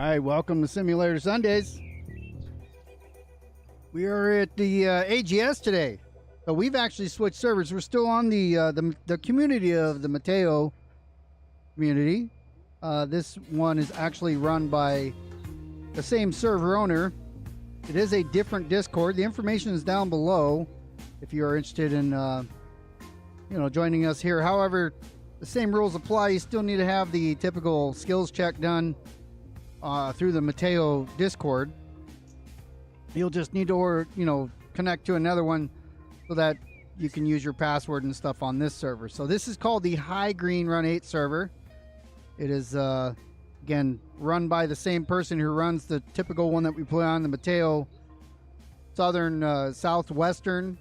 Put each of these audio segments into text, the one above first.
Alright, welcome to Simulator Sundays. We are at the AGS today. So we've actually switched servers. We're still on the community of the Mateo community. This one is actually run by the same server owner. It is a different Discord. The information is down below if you are interested in joining us here. However, the same rules apply. You still need to have the typical skills check done through the Mateo Discord. You'll just need to connect to another one so that you can use your password and stuff on this server. So this is called the High Green Run8 server. It is again run by the same person who runs the typical one that we play on, the Mateo Southern Southwestern,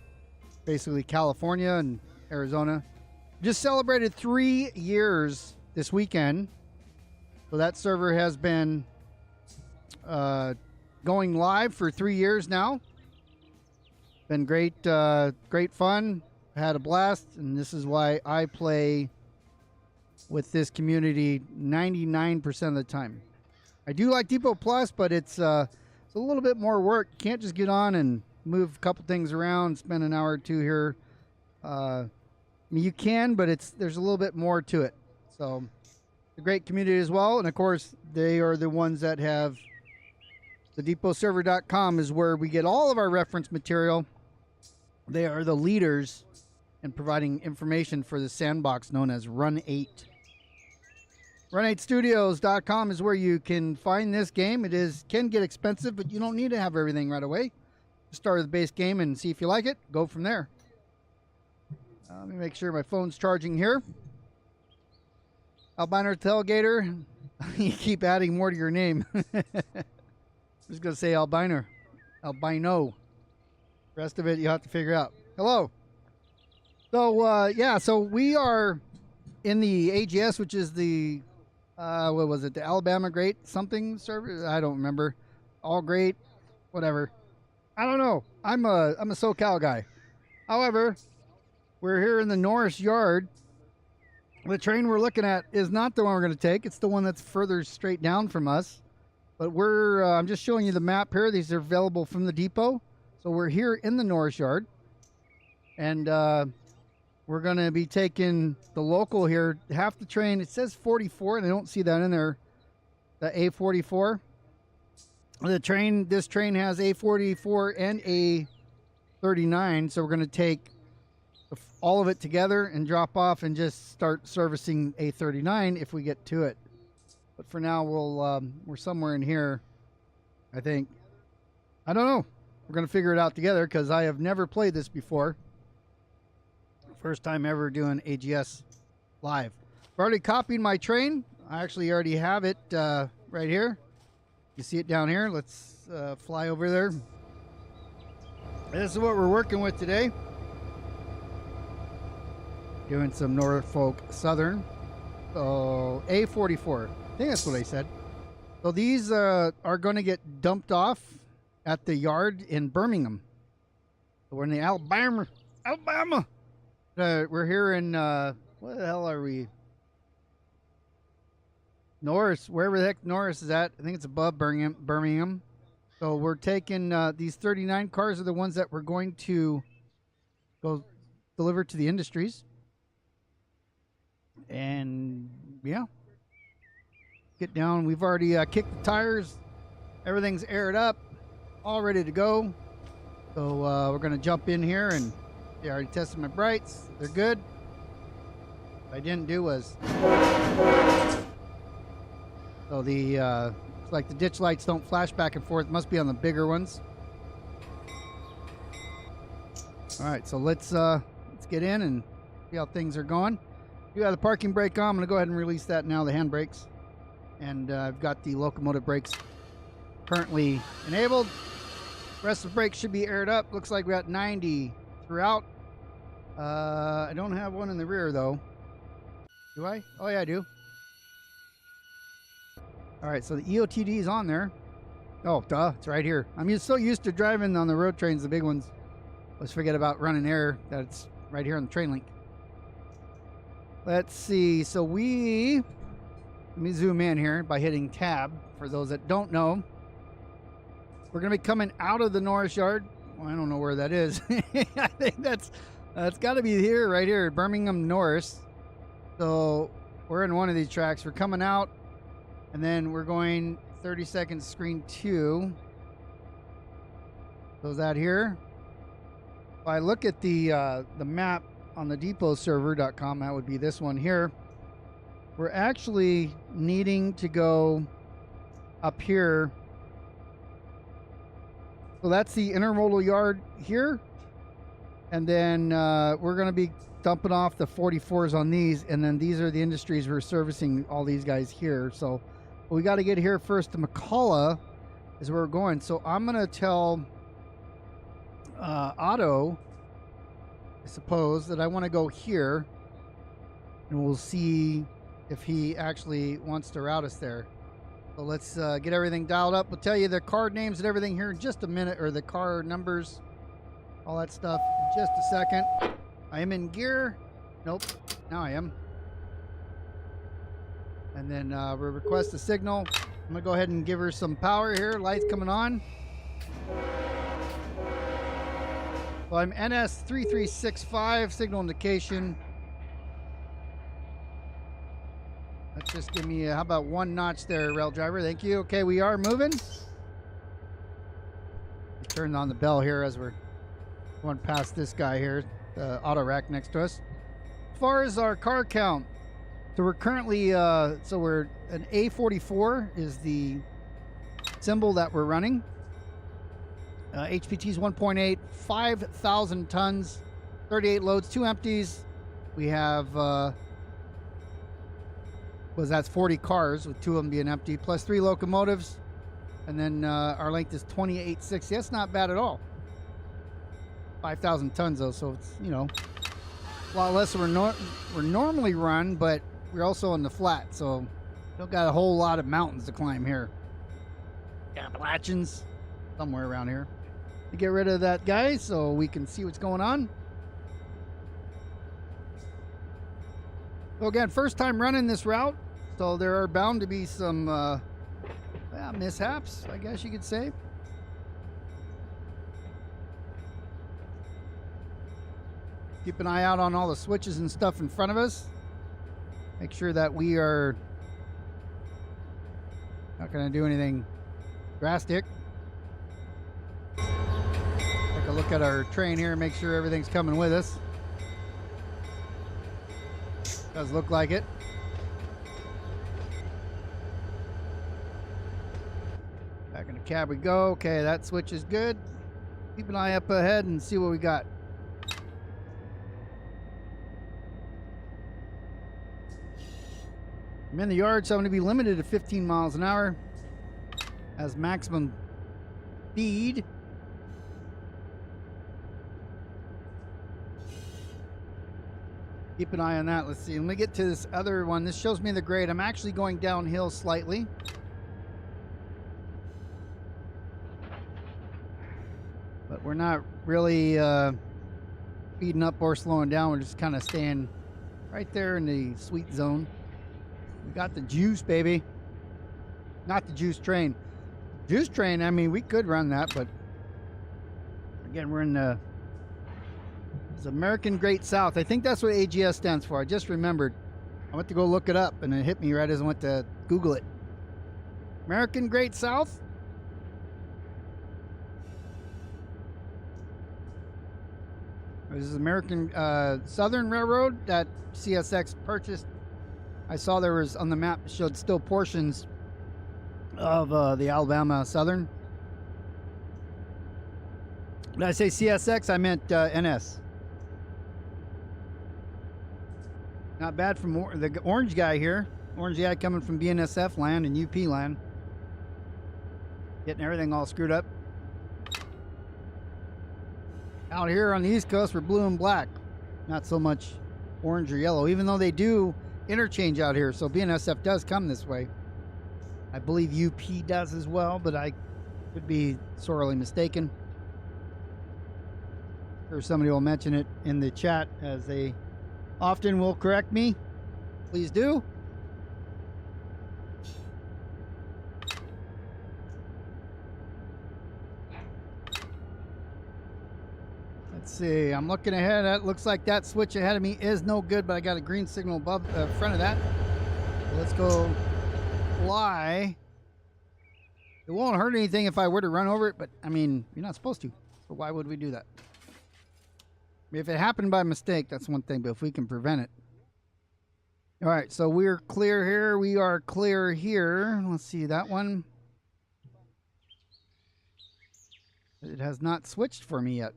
basically California and Arizona. Just celebrated 3 years this weekend. So that server has been going live for 3 years now. Been great, great fun. Had a blast, and this is why I play with this community 99% of the time. I do like Depot Plus, but it's a little bit more work. You can't just get on and move a couple things around, spend an hour or two here. I mean, you can, but there's a little bit more to it. So, a great community as well, and of course, they are the ones that have the depotserver.com is where we get all of our reference material. They are the leaders in providing information for the sandbox known as Run8. Run8studios.com is where you can find this game. It can get expensive, but you don't need to have everything right away. Start with the base game and see if you like it. Go from there. Let me make sure my phone's charging here. Albino Tailgater. You keep adding more to your name. I'm just going to say Albino. Albino. The rest of it you have to figure out. Hello. So, yeah, so we are in the AGS, which is the, what was it, the Alabama Great something server? I don't remember. All Great, whatever. I don't know. I'm a SoCal guy. However, we're here in the Norris Yard. The train we're looking at is not the one we're going to take. It's the one that's further straight down from us. But I'm just showing you the map here. These are available from the depot. So we're here in the Norris Yard. And we're going to be taking the local here. Half the train, it says 44, and I don't see that in there. The A44. This train has A44 and A39. So we're going to take all of it together and drop off and just start servicing A39 if we get to it. But for now, we're somewhere in here, I think. I don't know. We're going to figure it out together because I have never played this before. First time ever doing AGS live. I've already copied my train. I actually already have it right here. You see it down here. Let's fly over there. This is what we're working with today. Doing some Norfolk Southern. So A44. I think that's what I said. So these are going to get dumped off at the yard in Birmingham. So we're in the Alabama. We're here in, what the hell are we? Norris, wherever the heck Norris is at. I think it's above Birmingham. So we're taking these 39 cars are the ones that we're going to go deliver to the industries. And yeah, get down. We've already kicked the tires. Everything's aired up, all ready to go. So we're going to jump in here, and I already tested my brights. They're good. What I didn't do was, so it's like the ditch lights don't flash back and forth. It must be on the bigger ones. All right, so let's get in and see how things are going. You have the parking brake on. I'm going to go ahead and release that now, the hand brakes. And I've got the locomotive brakes currently enabled. The rest of the brakes should be aired up. Looks like we got 90 throughout. I don't have one in the rear, though. Do I? Oh, yeah, I do. All right, so the EOTD is on there. Oh, duh, it's right here. I'm so used to driving on the road trains, the big ones. Let's forget about running air. That's right here on the train link. Let's see. So let me zoom in here by hitting tab for those that don't know, we're going to be coming out of the Norris Yard. Well, I don't know where that is. I think that's got to be here, right here, Birmingham, Norris. So we're in one of these tracks. We're coming out, and then we're going 30 seconds screen 2. So is that here? If I look at the map on the depotserver.com, that would be this one here. We're actually needing to go up here. So that's the intermodal yard here. And then we're going to be dumping off the 44s on these. And then these are the industries we're servicing, all these guys here. So we got to get here first to McCullough is where we're going. So I'm going to tell Otto, I suppose, that I want to go here. And we'll see if he actually wants to route us there. So let's get everything dialed up. We'll tell you the card names and everything here in just a minute, or the car numbers, all that stuff in just a second. I am in gear. Nope, now I am. And then we'll request a signal. I'm gonna go ahead and give her some power here. Lights coming on. So I'm NS3365, signal indication. Let's just give me, how about 1 notch there, rail driver? Thank you. Okay, we are moving. Turn on the bell here as we're going past this guy here, the auto rack next to us. As far as our car count, so we're currently, we're an A44 is the symbol that we're running. HPT is 1.8, 5,000 tons, 38 loads, 2 empties. We have... that's 40 cars, with 2 of them being empty, plus 3 locomotives. And then our length is 2860. That's not bad at all. 5,000 tons though, so it's, you know, a lot less than we're normally run, but we're also on the flat, so don't got a whole lot of mountains to climb here. Appalachians somewhere around here. To get rid of that guy so we can see what's going on. So again, first time running this route. So there are bound to be some mishaps, I guess you could say. Keep an eye out on all the switches and stuff in front of us. Make sure that we are not going to do anything drastic. Take a look at our train here and make sure everything's coming with us. Does look like it. Back in the cab we go. Okay, that switch is good. Keep an eye up ahead and see what we got. I'm in the yard, so I'm going to be limited to 15 miles an hour as maximum speed. Keep an eye on that. Let's see. Let me get to this other one. This shows me the grade. I'm actually going downhill slightly. But we're not really speeding up or slowing down. We're just kind of staying right there in the sweet zone. We got the juice, baby. Not the juice train. Juice train, I mean, we could run that, but again, we're in the American Great South. I think that's what AGS stands for. I just remembered. I went to go look it up, and it hit me right as I went to Google it. American Great South? This is American Southern Railroad that CSX purchased. I saw there was on the map, it showed still portions of the Alabama Southern. Did I say CSX? I meant NS. Not bad from the orange guy here. Orange guy coming from BNSF land and UP land. Getting everything all screwed up. Out here on the East Coast, we're blue and black. Not so much orange or yellow, even though they do interchange out here. So BNSF does come this way. I believe UP does as well, but I could be sorely mistaken. Or somebody will mention it in the chat, as they often will correct me. Please do. see. I'm looking ahead. It looks like that switch ahead of me is no good, but I got a green signal above front of that. So let's go fly. It won't hurt anything if I were to run over it, but I mean, you're not supposed to. So why would we do that? If it happened by mistake, that's one thing, but if we can prevent it. All right, so we're clear here. We are clear here. Let's see that one. It has not switched for me yet.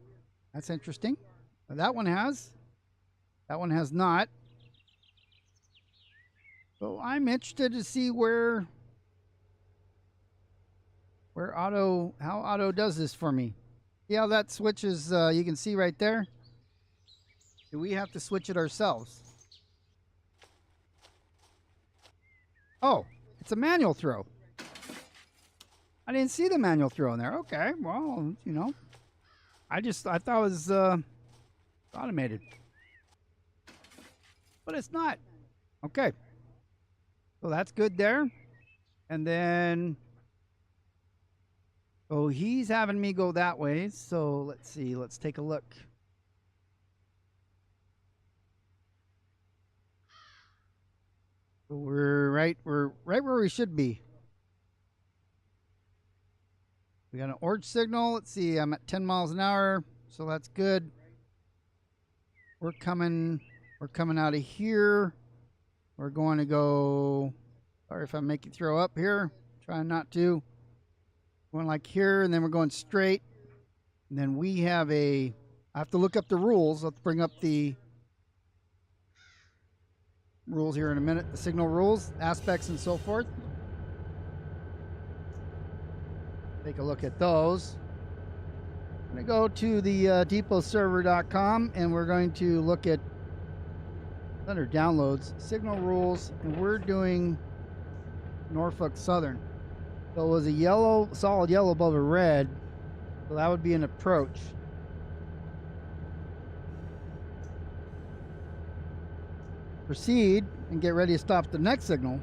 That's interesting. That one has. That one has not. So I'm interested to see how auto does this for me. See how that switches, you can see right there. Do we have to switch it ourselves? Oh, it's a manual throw. I didn't see the manual throw in there. Okay, well, you know, I thought it was automated, but it's not. Okay, so that's good there. And then, oh, he's having me go that way. So let's see. Let's take a look. So we're right where we should be. We got an orange signal. Let's see, I'm at 10 miles an hour, so that's good. We're coming out of here. We're going to go, sorry if I make you throw up here. Trying not to. Going like here, and then we're going straight. And then we have I have to look up the rules. Let's bring up the rules here in a minute. The signal rules, aspects, and so forth. Take a look at those. I'm going to go to the depotserver.com and we're going to look at under downloads, signal rules, and we're doing Norfolk Southern. So it was a yellow, solid yellow above a red. So that would be an approach. Proceed and get ready to stop the next signal.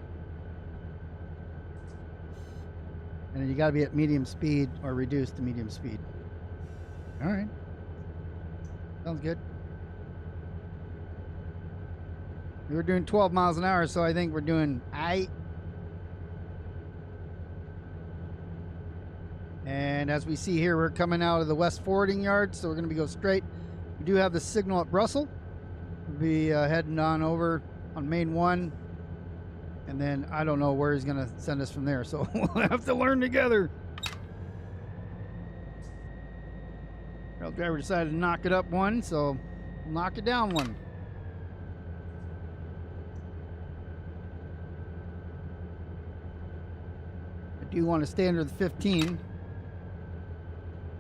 And then you got to be at medium speed or reduced to medium speed. All right. Sounds good. We were doing 12 miles an hour, so I think we're doing aight. And as we see here, we're coming out of the west forwarding yard, so we're going to go straight. We do have the signal at Brussels. We'll be heading on over on Main 1. And then I don't know where he's going to send us from there, so we'll have to learn together. Rail driver decided to knock it up one, so we'll knock it down one. I do want to stay under the 15.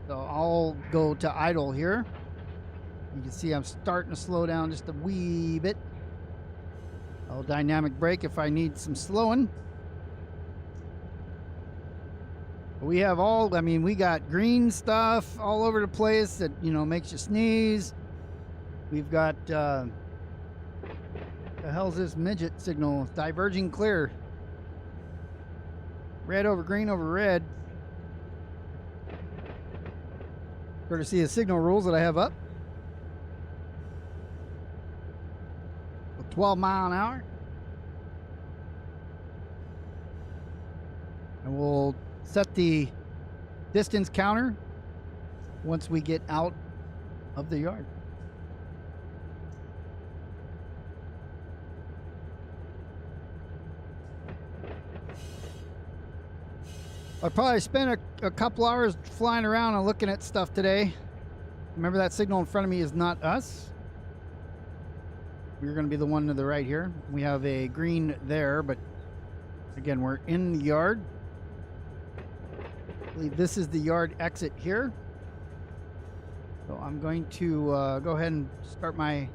So I'll go to idle here. You can see I'm starting to slow down just a wee bit. I'll dynamic brake if I need some slowing. We have we got green stuff all over the place that, you know, makes you sneeze. We've got, the hell's this midget signal? Diverging clear. Red over green over red. Courtesy of signal rules that I have up. 12 mile an hour. And we'll set the distance counter once we get out of the yard. I probably spent a couple hours flying around and looking at stuff today. Remember that signal in front of me is not us. We're going to be the one to the right here. We have a green there, but again, we're in the yard. I believe this is the yard exit here. So I'm going to go ahead and start my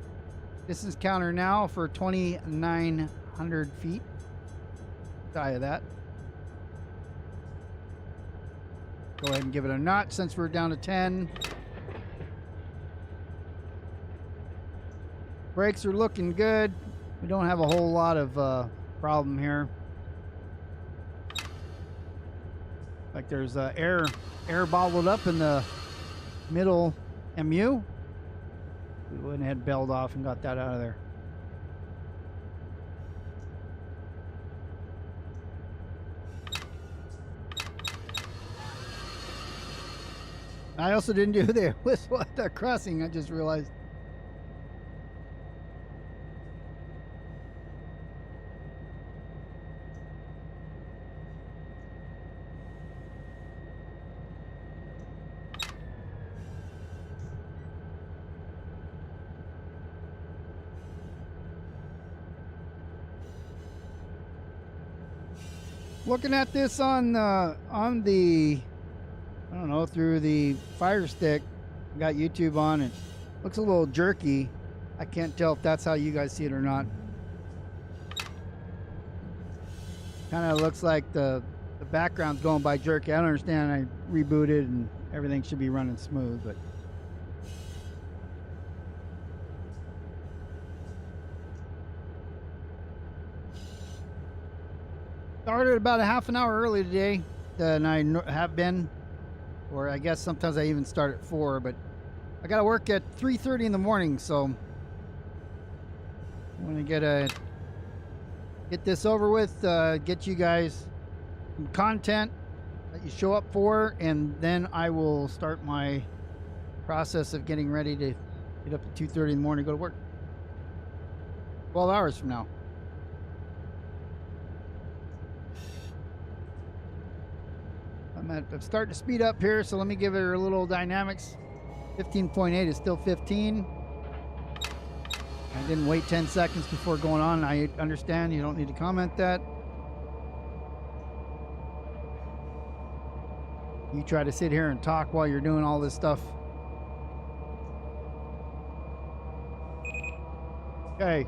distance counter now for 2,900 feet. Shy of that. Go ahead and give it a notch since we're down to 10. Brakes are looking good. We don't have a whole lot of problem here. Like there's air bottled up in the middle MU. went ahead, bailed off, and got that out of there. I also didn't do the whistle at that crossing, I just realized. Looking at this on the I don't know, through the Fire Stick, got YouTube on, it looks a little jerky. I can't tell if that's how you guys see it or not. Kind of looks like the background's going by jerky. I don't understand. I rebooted and everything should be running smooth, but started about a half an hour early today than I have been, or I guess sometimes I even start at 4, but I got to work at 3:30 in the morning, so I'm going to get this over with, get you guys some content that you show up for, and then I will start my process of getting ready to get up at 2:30 in the morning and go to work. 12 hours from now. I'm starting to speed up here, so let me give it a little dynamics. 15.8 is still 15. I didn't wait 10 seconds before going on. I understand you don't need to comment that. You try to sit here and talk while you're doing all this stuff. Okay.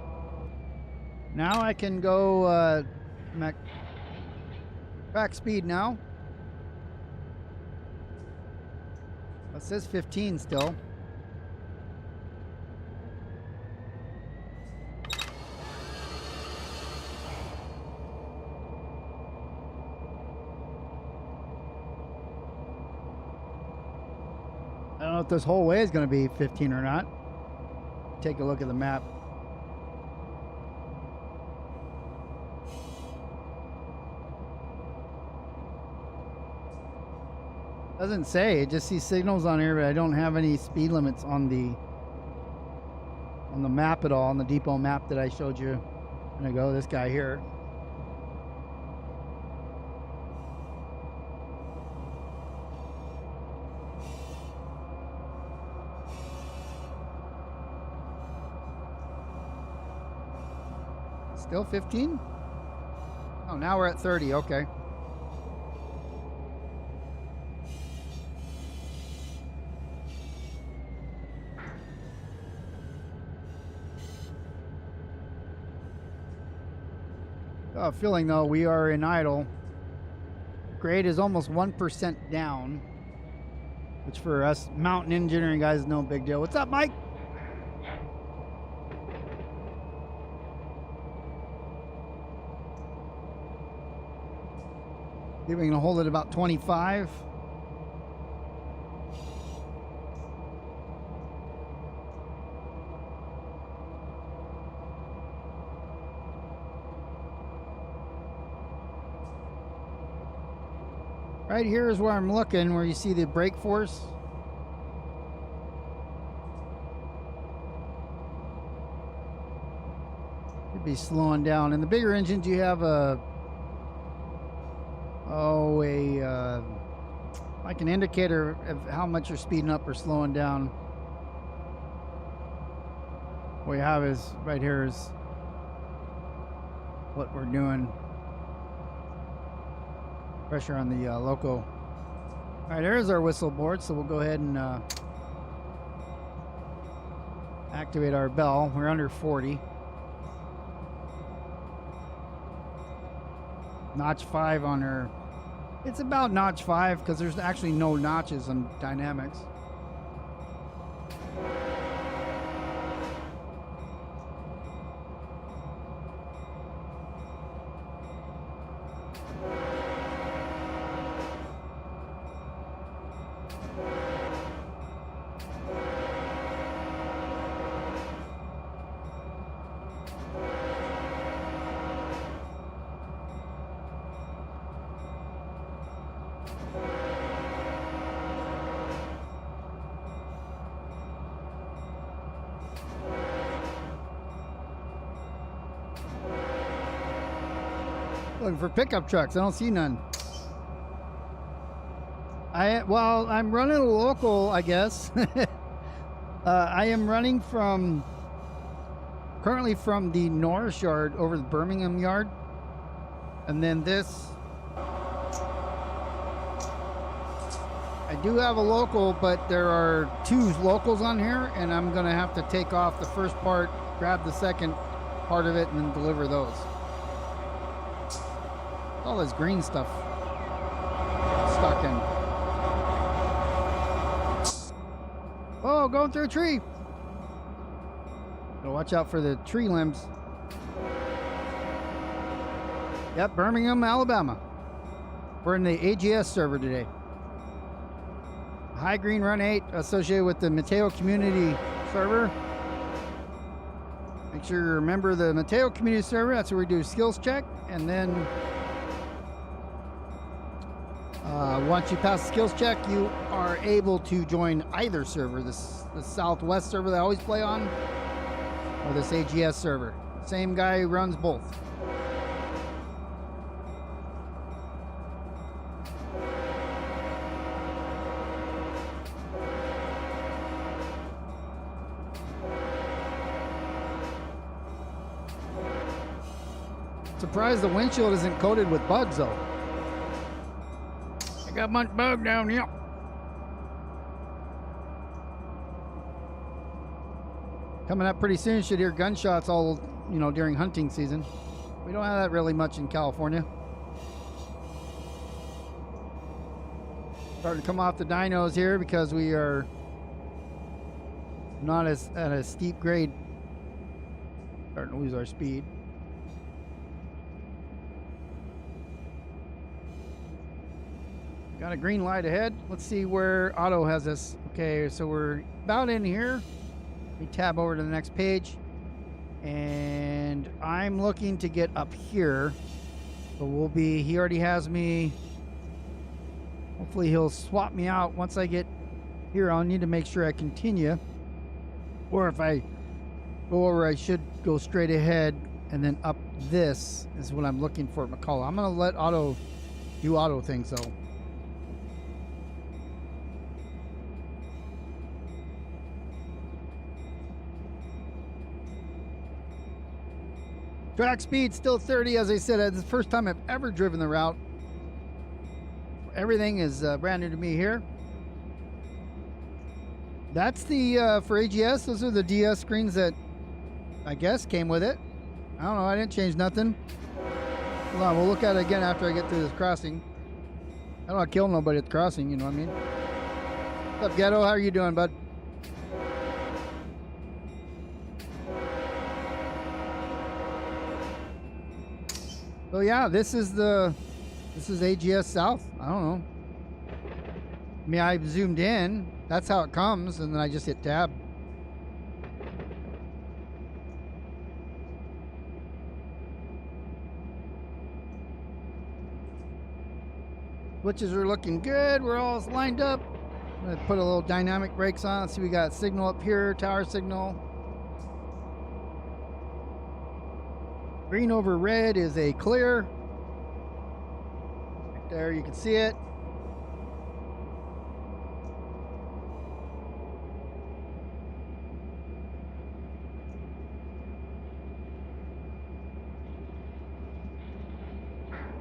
Now I can go back speed now. It says 15 still. I don't know if this whole way is going to be 15 or not. Take a look at the map. Doesn't say. It just sees signals on here, but I don't have any speed limits on the map at all, on the depot map that I showed you. I'm gonna go this guy here. Still 15? Oh, now we're at 30. Okay. Feeling though we are in idle. Grade is almost 1% down, which for us mountain engineering guys is no big deal. What's up, Mike? Maybe we can hold it about 25. Right here is where I'm looking, where you see the brake force. Should be slowing down. In the bigger engines, you have like an indicator of how much you're speeding up or slowing down. What you have is right here is what we're doing. Pressure on the loco. All right, there's our whistle board, so we'll go ahead and activate our bell. We're under 40. Notch 5 on her. It's about notch 5 because there's actually no notches on dynamics. Looking for pickup trucks. I don't see none. I'm running a local, I guess. I am running currently from the Norris Yard over the Birmingham Yard. And then this, I do have a local, but there are 2 locals on here, and I'm gonna have to take off the first part, grab the second part of it, and then deliver those. All this green stuff stuck in. Oh, going through a tree. Gotta watch out for the tree limbs. Yep, Birmingham, Alabama. We're in the AGS server today. High Green Run8 associated with the Mateo community server. Make sure you remember the Mateo community server. That's where we do skills check. And then once you pass the skills check, you are able to join either server. The Southwest server that I always play on, or this AGS server. Same guy who runs both. Surprised the windshield isn't coated with bugs though. I got much bug down here. Coming up pretty soon, should hear gunshots all, during hunting season. We don't have that really much in California. Starting to come off the dynos here because we are not at a steep grade. Starting to lose our speed. Got a green light ahead. Let's see where auto has us. Okay, so we're about in here. We tab over to the next page. And I'm looking to get up here. So he already has me. Hopefully he'll swap me out once I get here. I'll need to make sure I continue. Or if I go over, I should go straight ahead and then up. This is what I'm looking for at McCullough. I'm gonna let auto do auto things though. Track speed still 30, as I said. It's the first time I've ever driven the route. Everything is brand new to me here. That's the for AGS. Those are the DS screens that I guess came with it. I don't know. I didn't change nothing. Hold on. We'll look at it again after I get through this crossing. I don't want to kill nobody at the crossing. You know what I mean? What's up, Ghetto? How are you doing, bud? So yeah, this is AGS South. I don't know. I mean, I zoomed in. That's how it comes, and then I just hit tab. Switches are looking good. We're all lined up. I'm gonna put a little dynamic brakes on. Let's see, we got signal up here, tower signal. Green over red is a clear. Right there, you can see it.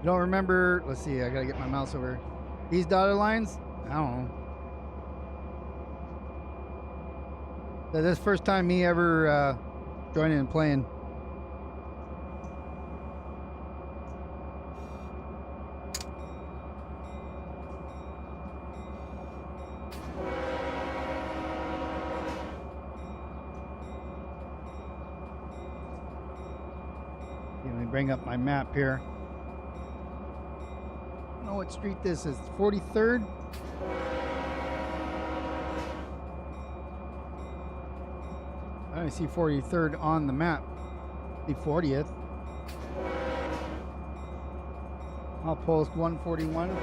Don't remember. Let's see. I gotta get my mouse over these dotted lines. I don't know. This is the first time me ever joining and playing. Let me bring up my map here. I don't know what street this is. 43rd. I don't see 43rd on the map. The 40th. I'll post 141.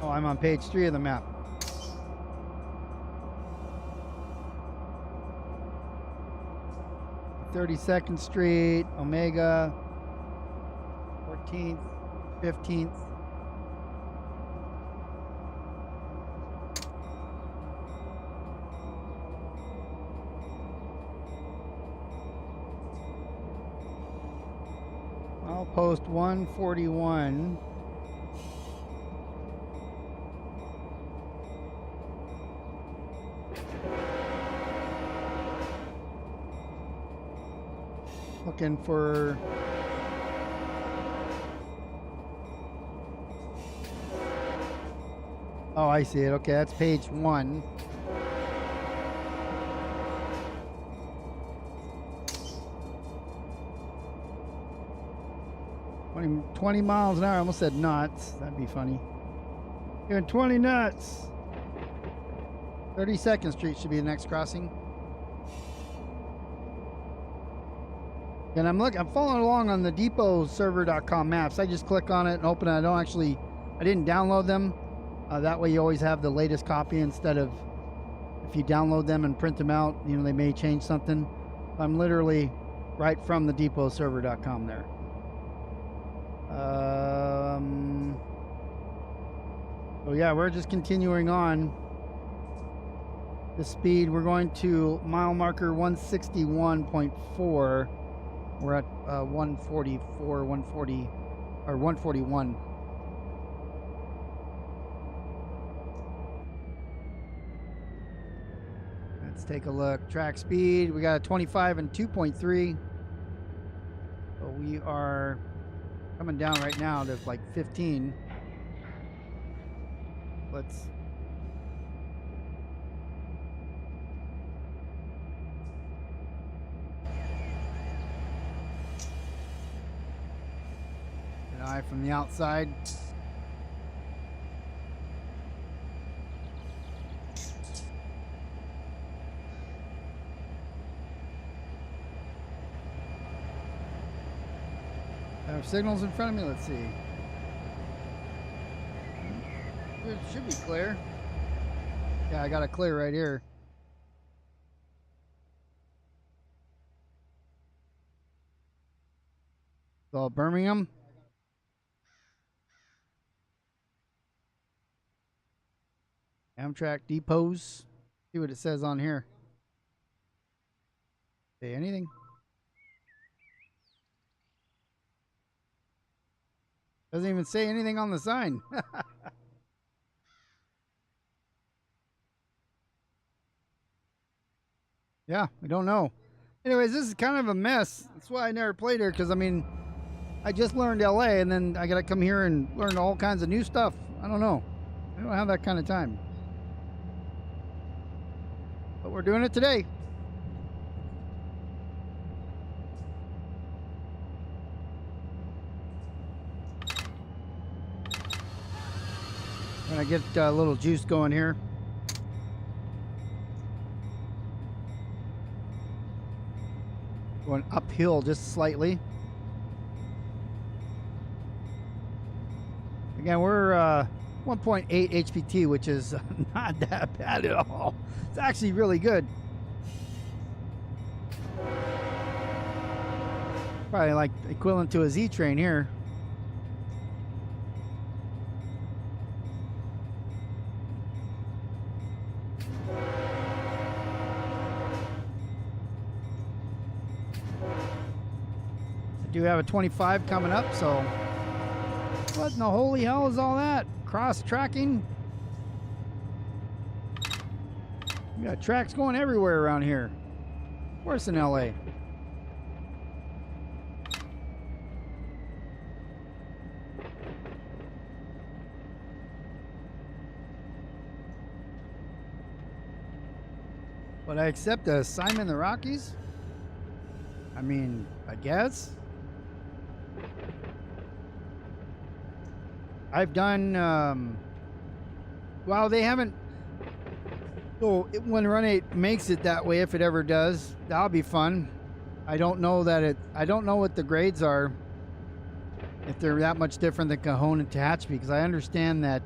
Oh, I'm on page 3 of the map. 32nd Street, Omega, 14th, 15th. I'll post 141. Looking for oh, I see it. Okay, that's page 1. $20 miles an hour. I almost said knots. That'd be funny. Doing 20 knots. 32nd Street should be the next crossing. And I'm following along on the depotserver.com maps. I just click on it and open it. I didn't download them. That way you always have the latest copy instead of if you download them and print them out, you know, they may change something. I'm literally right from the depotserver.com there. So yeah, we're just continuing on the speed. We're going to mile marker 161.4. We're at 144, 140, or 141. Let's take a look. Track speed, we got a 25 and 2.3. So we are coming down right now to like 15. Let's an eye from the outside. Our signals in front of me, let's see. It should be clear. Yeah, I got it clear right here. So Birmingham. Amtrak depots. See what it says on here. Say anything? Doesn't even say anything on the sign. Yeah, we don't know. Anyways, this is kind of a mess. That's why I never played here, because I mean, I just learned LA and then I gotta come here and learn all kinds of new stuff. I don't know. I don't have that kind of time. But we're doing it today. Gonna get a little juice going here. Going uphill just slightly. Again, we're 1.8 HPT, which is not that bad at all. It's actually really good. Probably like equivalent to a Z train here. Do have a 25 coming up, so what in the holy hell is all that? Cross tracking? We got tracks going everywhere around here. Worse than LA. But I accept a Simon the Rockies? I mean, I guess. I've done, well, they haven't, so when Run 8 makes it that way, if it ever does, that'll be fun. I don't know that I don't know what the grades are, if they're that much different than Cajon and Tehachapi, because I understand that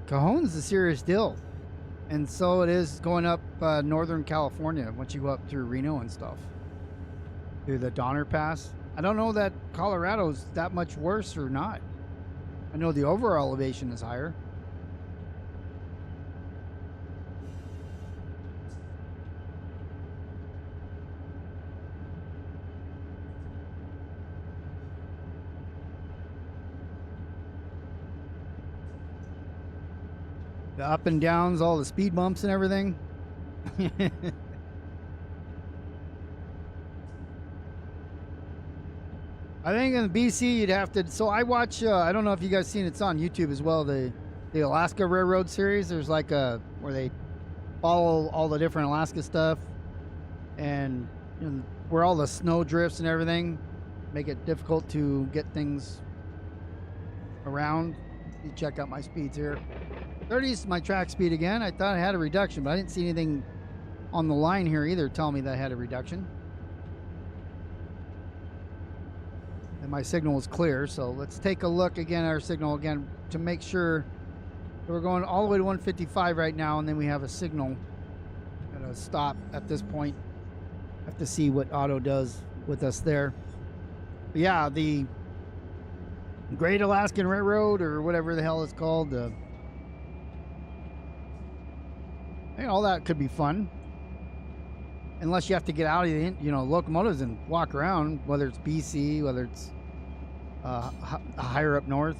Cajon's a serious deal. And so it is going up Northern California once you go up through Reno and stuff. Through the Donner Pass. I don't know that Colorado's that much worse or not. I know the overall elevation is higher. The up and downs, all the speed bumps and everything. I think in BC you'd have to. So I watch. I don't know if you guys seen it's on YouTube as well. The Alaska Railroad series. There's like a where they follow all the different Alaska stuff, and you know, where all the snow drifts and everything make it difficult to get things around. You check out my speeds here. 30's my track speed again. I thought I had a reduction, but I didn't see anything on the line here either telling me that I had a reduction. And my signal was clear, so let's take a look again at our signal again to make sure that we're going all the way to 155 right now, and then we have a signal at a stop at this point. Have to see what auto does with us there. But yeah, the Great Alaskan Railroad, or whatever the hell it's called, I think all that could be fun, unless you have to get out of the locomotives and walk around, whether it's BC, whether it's higher up north.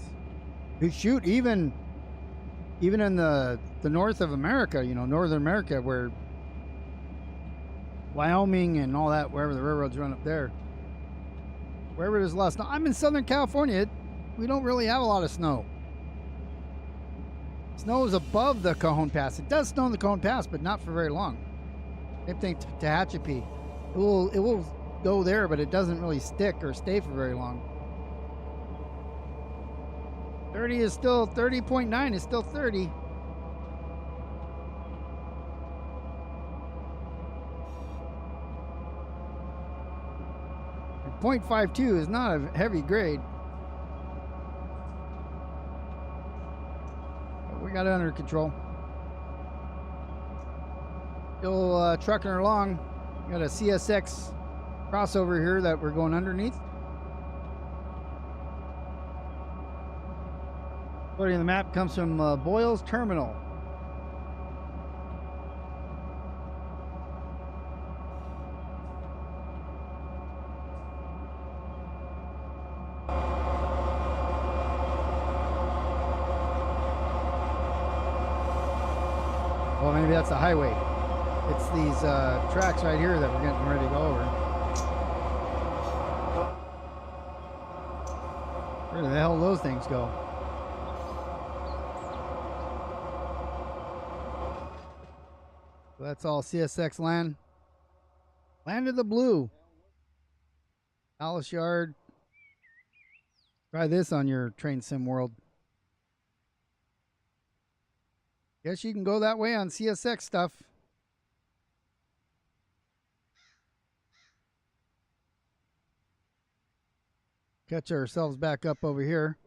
Shoot, even in the north of America, Northern America, where Wyoming and all that, wherever the railroads run up there, wherever there's a lot of snow. I'm in Southern California. We don't really have a lot of snow. Snow is above the Cajon Pass. It does snow in the Cajon Pass, but not for very long. Same thing to Tehachapi. It will go there, but it doesn't really stick or stay for very long. 30 is still 30.9 is still 30. And 0.52 is not a heavy grade. We got it under control. Still trucking along. We got a CSX crossover here that we're going underneath. According to the map, comes from Boyle's Terminal. Well, maybe that's the highway. It's these tracks right here that we're getting ready to go over. Where the hell those things go? So that's all CSX land. Land of the Blue. Norris Yard. Try this on your train sim world. Guess you can go that way on CSX stuff. Catch ourselves back up over here.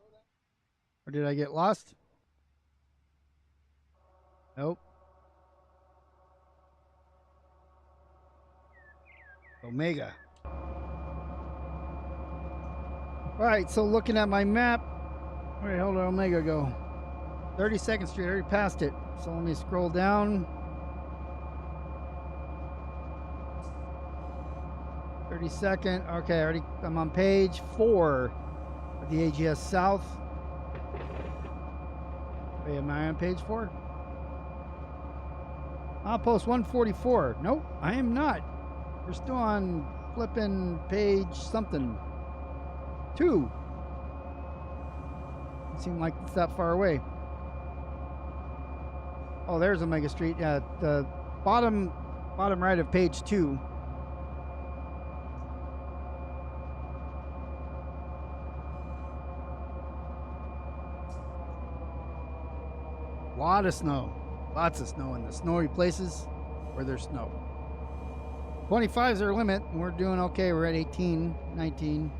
Or did I get lost? Nope. Omega. All right, so looking at my map, where the hell did Omega go? 32nd Street, I already passed it. So let me scroll down. 32nd, okay, I'm on page 4 of the AGS South. Wait, am I on page 4? Outpost 144. Nope, I am not. We're still on flipping page something. 2. Doesn't seem like it's that far away. Oh, there's Omega Street. Yeah, the bottom right of page 2. Lot of snow. Lots of snow in the snowy places where there's snow. 25 is our limit, and we're doing okay. We're at 18, 19.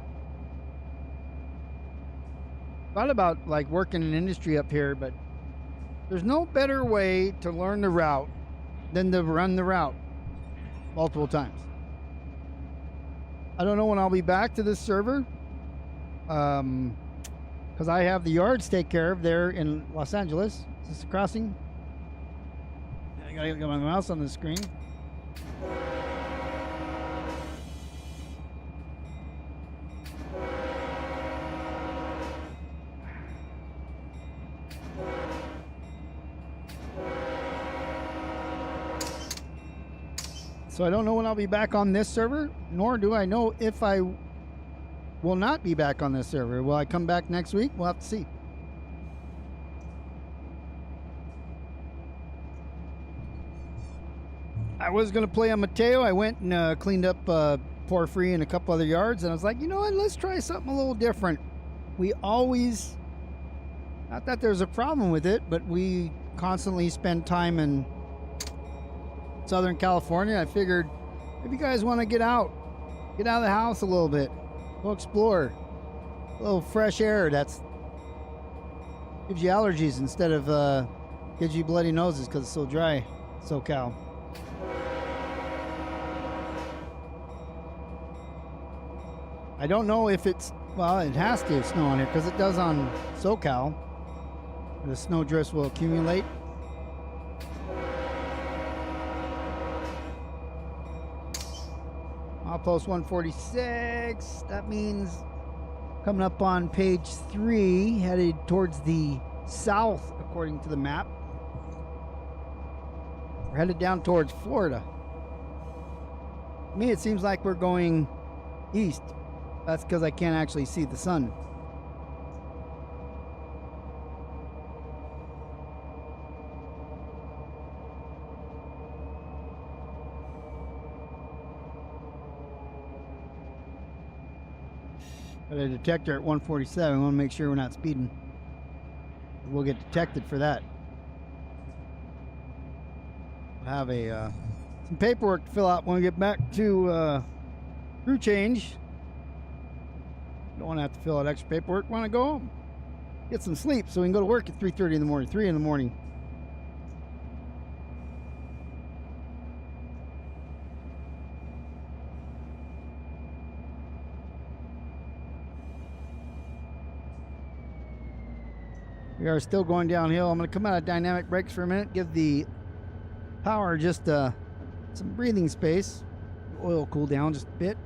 Thought about like working in industry up here, but there's no better way to learn the route than to run the route multiple times. I don't know when I'll be back to this server. Because I have the yards to take care of there in Los Angeles. Is this a crossing? I gotta get my mouse on the screen. So I don't know when I'll be back on this server, nor do I know if I will not be back on this server. Will I come back next week? We'll have to see. I was going to play on Mateo. I went and cleaned up Porphyry and a couple other yards, and I was like, you know what, let's try something a little different. We always, not that there's a problem with it, but we constantly spend time in Southern California. I figured if you guys want to get out of the house a little bit, go explore, a little fresh air. That's gives you allergies instead of gives you bloody noses because it's so dry, SoCal. I don't know if it's, well, it has to snow on here because it does on SoCal. The snow drifts will accumulate. Outpost 146, that means coming up on page 3, headed towards the south according to the map. We're headed down towards Florida. To me it seems like we're going east. That's because I can't actually see the sun. Got a detector at 147. I want to make sure we're not speeding. We'll get detected for that. We'll have a some paperwork to fill out when we get back to crew change. Don't want to have to fill out extra paperwork. Want to go home, get some sleep, so we can go to work at 3:30 in the morning, 3 in the morning. We are still going downhill. I'm going to come out of dynamic brakes for a minute, give the power just some breathing space. The oil cool down just a bit.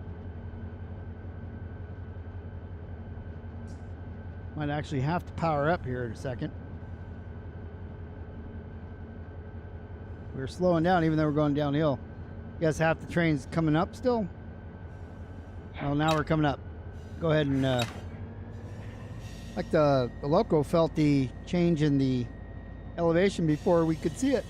Might actually have to power up here in a second. We're slowing down even though we're going downhill. Guess half the train's coming up still. Well, now we're coming up. Go ahead and like the loco felt the change in the elevation before we could see it.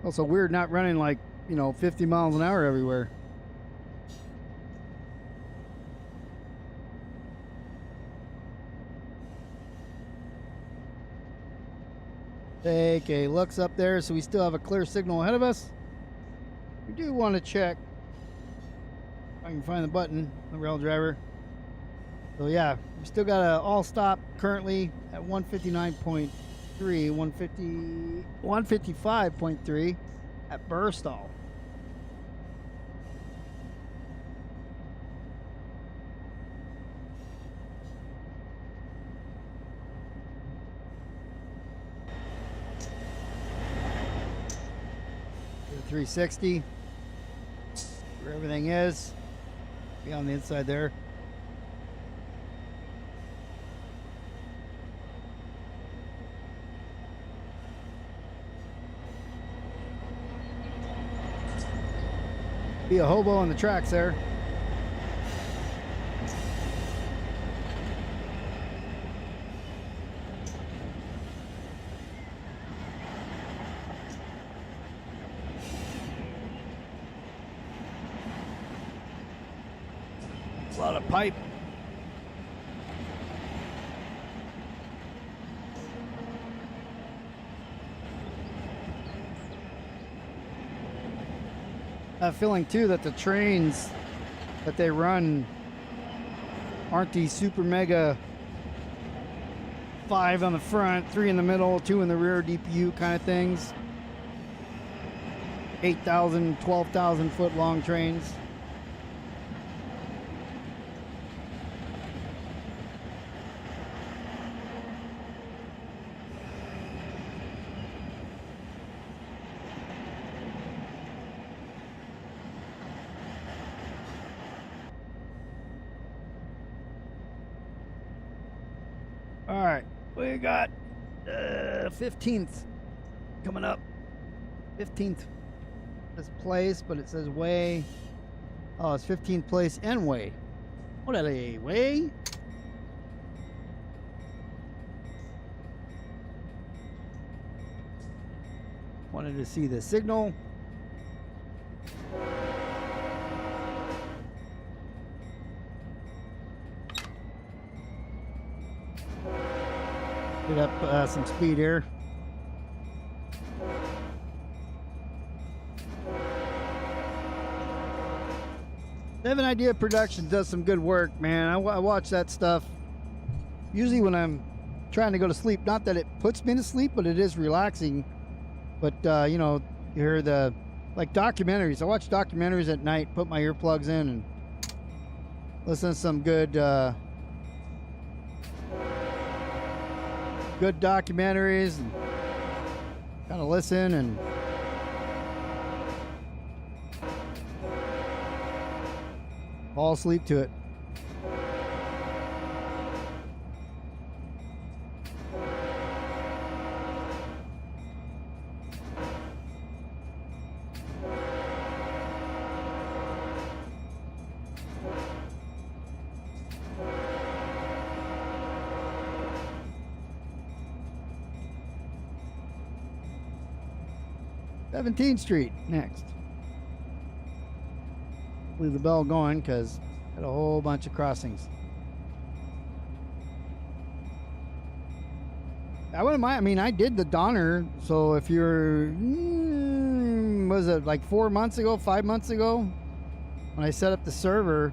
Also weird not running like, 50 miles an hour everywhere. Take a looks up there, so we still have a clear signal ahead of us. We do want to check if I can find the button, the rail driver. So yeah, we still got a all stop currently at 159.3, 155.3 at Burstall. The 360, where everything is. Be on the inside there. Be a hobo on the tracks there. A lot of pipe. I have a feeling too that the trains that they run aren't the super mega 5 on the front, 3 in the middle, 2 in the rear, DPU kind of things. 8,000, 12,000 foot long trains. All right, we got 15th coming up. 15th this place, but it says way. Oh, it's 15th place and way. What are they? Way? Wanted to see the signal. Get up some speed here. Seven Idea Productions does some good work, man. I watch that stuff usually when I'm trying to go to sleep. Not that it puts me to sleep, but it is relaxing. But you know, you hear the like documentaries. I watch documentaries at night. Put my earplugs in and listen to some good documentaries and kind of listen and fall asleep to it. th Street next. Leave the bell going because got a whole bunch of crossings. I wouldn't mind. I mean, I did the Donner, so if you're was it like 4 months ago, 5 months ago when I set up the server,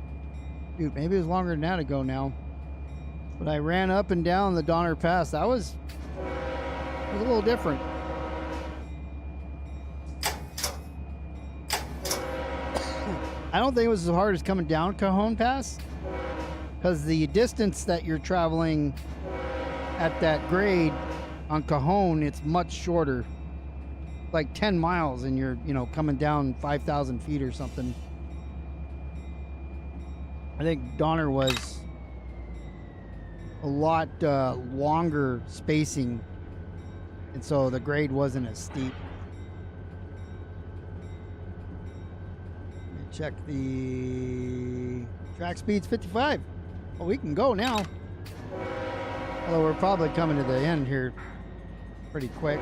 dude, maybe it was longer than that ago now, but I ran up and down the Donner Pass. That was a little different. I don't think it was as hard as coming down Cajon Pass, because the distance that you're traveling at that grade on Cajon, it's much shorter, like 10 miles, and you're, you know, coming down 5,000 feet or something. I think Donner was a lot longer spacing, and so the grade wasn't as steep. Check the track speed's 55. Well, we can go now. Although we're probably coming to the end here pretty quick.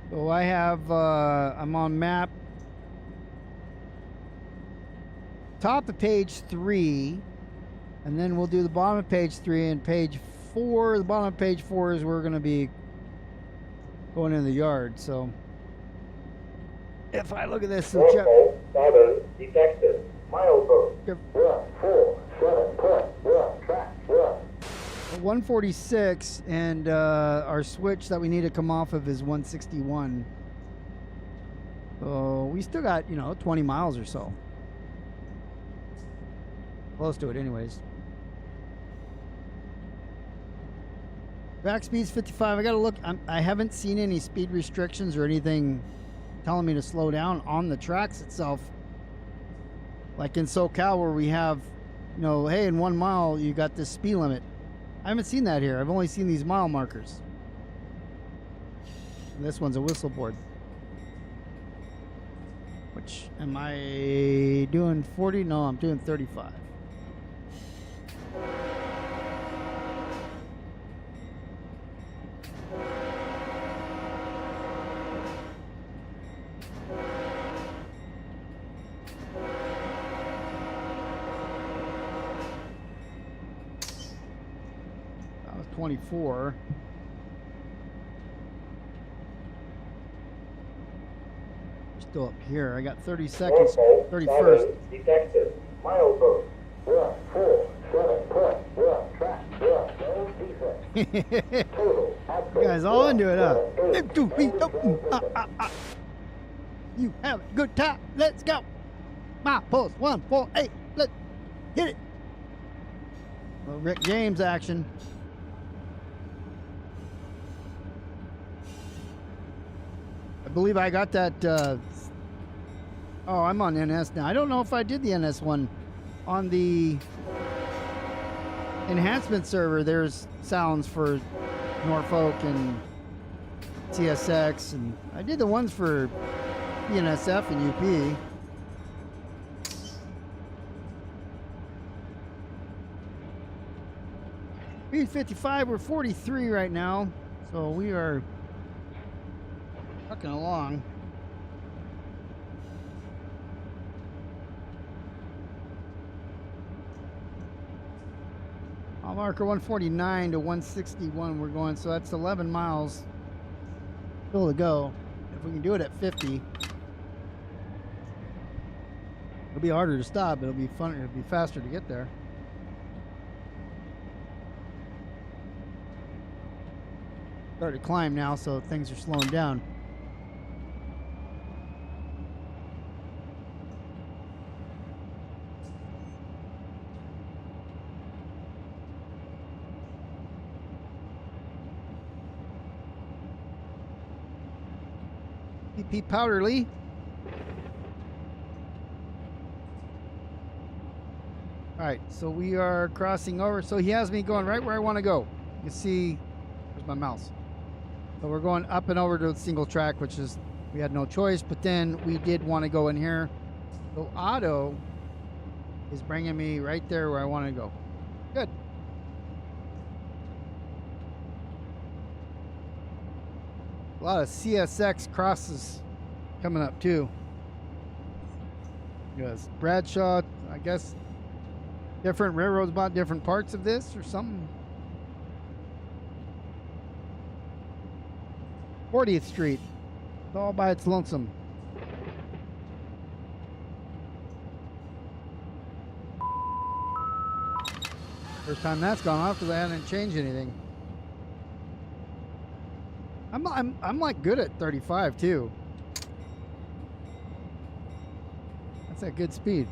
So I have, I'm on map. Top of page 3. And then we'll do the bottom of page 3 and page 4. The bottom of page 4 is where we're going to be going in the yard. So if I look at this, battery detected. Milestone 147.1 track 146, and our switch that we need to come off of is 161. So we still got, you know, 20 miles or so. Close to it anyways. Track speed's 55. I gotta look. I haven't seen any speed restrictions or anything telling me to slow down on the tracks itself. Like in SoCal, where we have, you know, hey, in 1 mile you got this speed limit. I haven't seen that here. I've only seen these mile markers. And this one's a whistle board. Which, am I doing 40? No, I'm doing 35. That was 24. Still up here. I got 30 seconds. Norfolk 31st. Southern detected. Milepost 1474. We're on track. We're on no defect. Total. You guys all into it, huh? You have a good time. Let's go. Milepost 148. Let's hit it. Little Rick James action. I believe I got that. Oh, I'm on NS now. I don't know if I did the NS one on the enhancement server. There's sounds for Norfolk and CSX, and I did the ones for BNSF and UP. Speed 55, we're 43 right now, so we are trucking along. Mile marker 149 to 161 we're going, so that's 11 miles still to go. If we can do it at 50, it'll be harder to stop, but it'll be fun. It'll be faster to get there. Start to climb now, so things are slowing down. PP Powderly. All right, so we are crossing over. So he has me going right where I want to go. You see, where's my mouse? So we're going up and over to the single track, which is, we had no choice, but then we did want to go in here. So auto is bringing me right there where I want to go. Good. A lot of CSX crosses coming up too. Yes, Bradshaw, I guess different railroads bought different parts of this or something. 40th Street, it's all by its lonesome. First time that's gone off because I hadn't changed anything. I'm like good at 35 too. That's a good speed.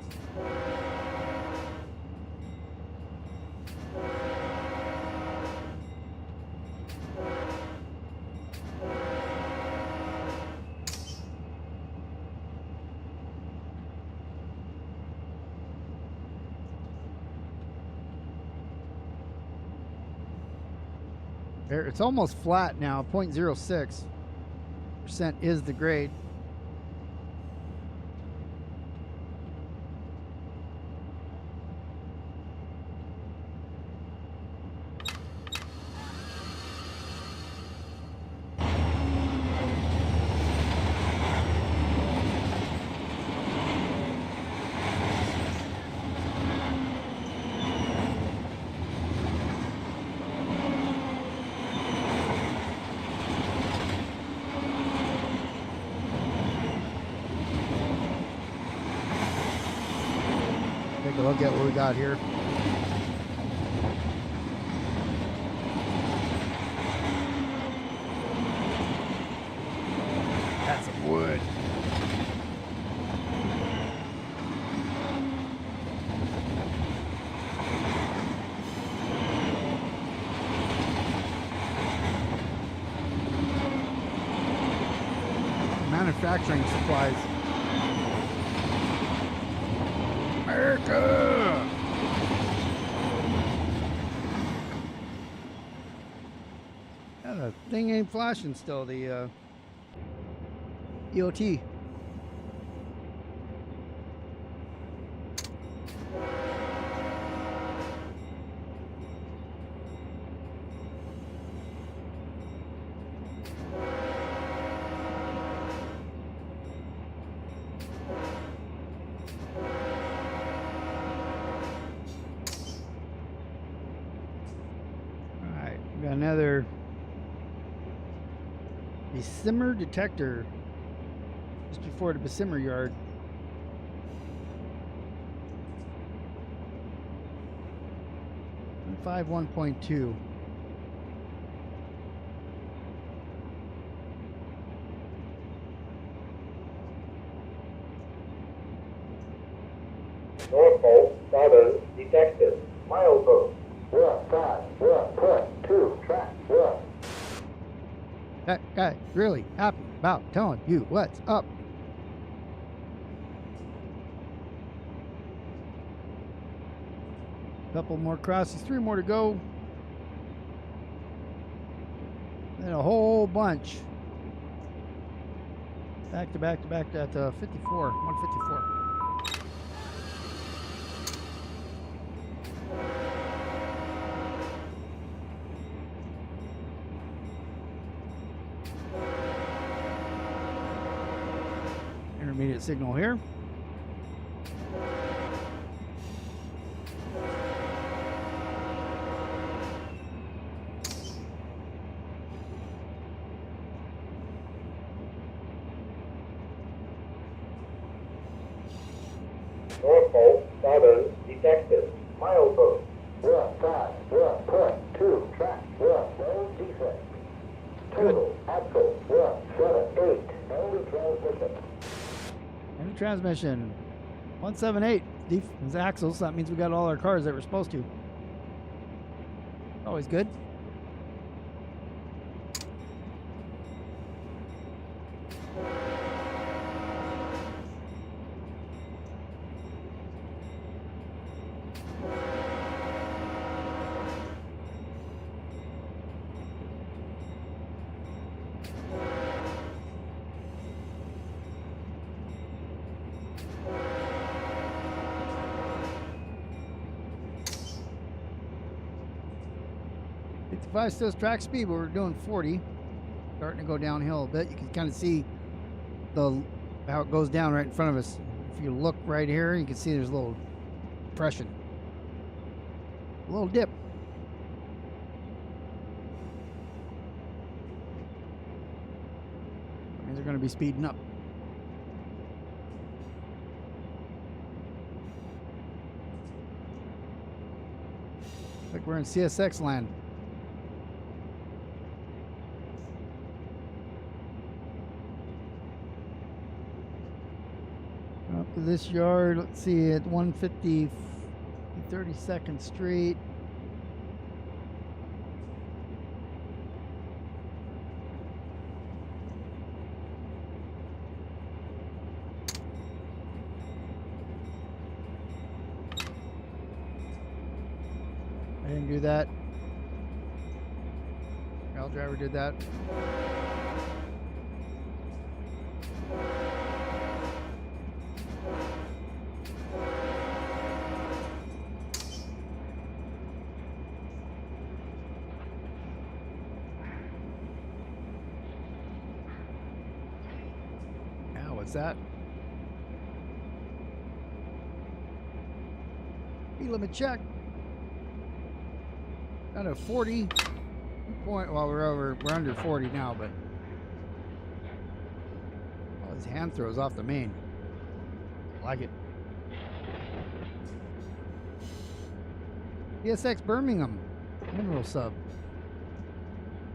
It's almost flat now, 0.06% is the grade. Take a look at what we got here. That's some wood. Manufacturing supplies. America! Yeah, the thing ain't flashing still, the EOT. Got another simmer detector just A44 to Bessemer Yard. And 51.2. Norfolk Southern detected. Milepost. 1.2 track. That guy really happy about telling you what's up. Couple more crosses, 3 more to go. And a whole bunch. Back to back at 54, 154. Intermediate signal here. Norfolk Southern detected. Milepost. 1.2 track. No defect. Total axle 178. Only transmission. And transmission 178 is axles, so that means we got all our cars that we're supposed to. Always good. If says track speed, but we're doing 40. Starting to go downhill a bit. You can kind of see how it goes down right in front of us. If you look right here, you can see there's a little depression. A little dip. That means they're going to be speeding up. Like we're in CSX land. Up to this yard, let's see, at 150, 32nd Street. I didn't do that. Rail driver did that. What's that? Speed limit check. Down to 40 point. Well, we're under 40 now, but all these hand throws off the main. Like it. CSX Birmingham mineral sub.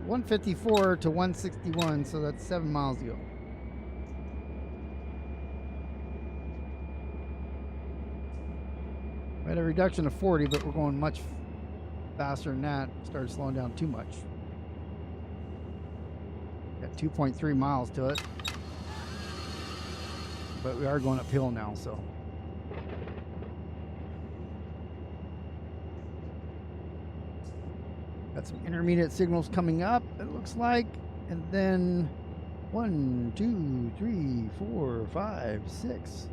154 to 161, so that's 7 miles to go. We had a reduction of 40, but we're going much faster than that. Started slowing down too much. Got 2.3 miles to it. But we are going uphill now, so. Got some intermediate signals coming up, it looks like. And then 1, 2, 3, 4, 5, 6.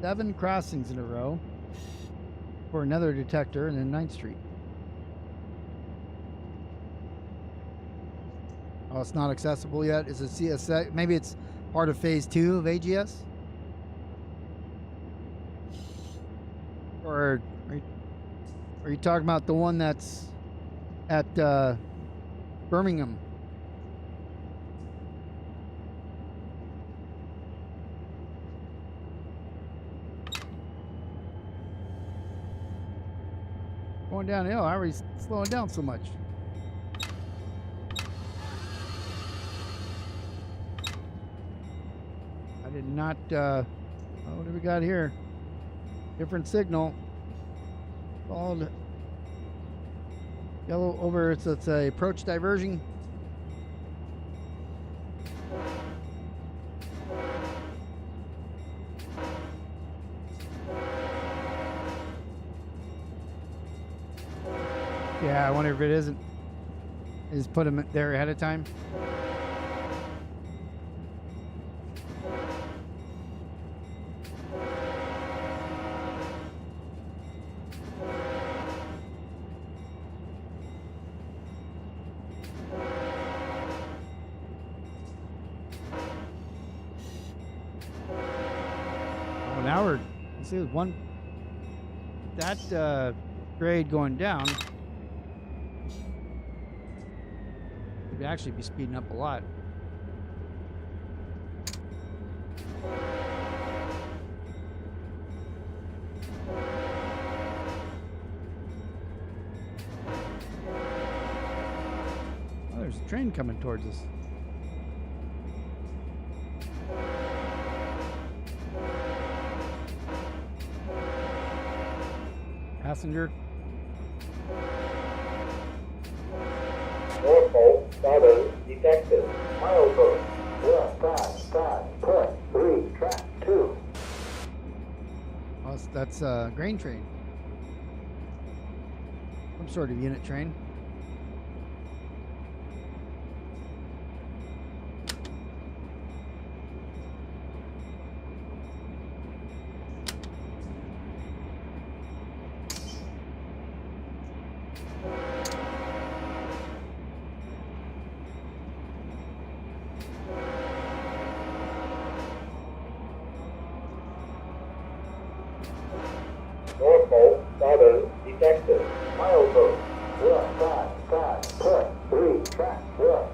7 crossings in a row for another detector, and then 9th Street. Oh, it's not accessible yet. Is it CSX? Maybe it's part of phase 2 of AGS? Or are you talking about the one that's at Birmingham? going downhill. How are we slowing down so much? I did not, oh, what do we got here? Different signal. Called yellow over, it's a approach diversion. Yeah, I wonder if it isn't. Is put them there ahead of time. Oh, now we're, you see, there's one, that grade going down. We'd actually be speeding up a lot. Oh, there's a train coming towards us. Passenger. Norfolk Southern detected. Milepost 155.3, track 2. Oh, that's a grain train. Some sort of unit train. Norfolk Southern detected. Milepost 155.3, track 1.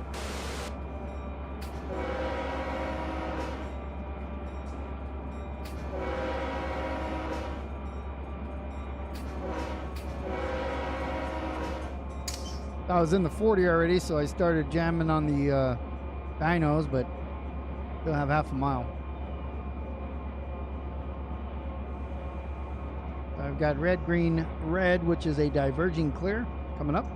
I was in the 40 already, so I started jamming on the dynos, but still have half a mile. I've got red, green, red, which is a diverging clear coming up.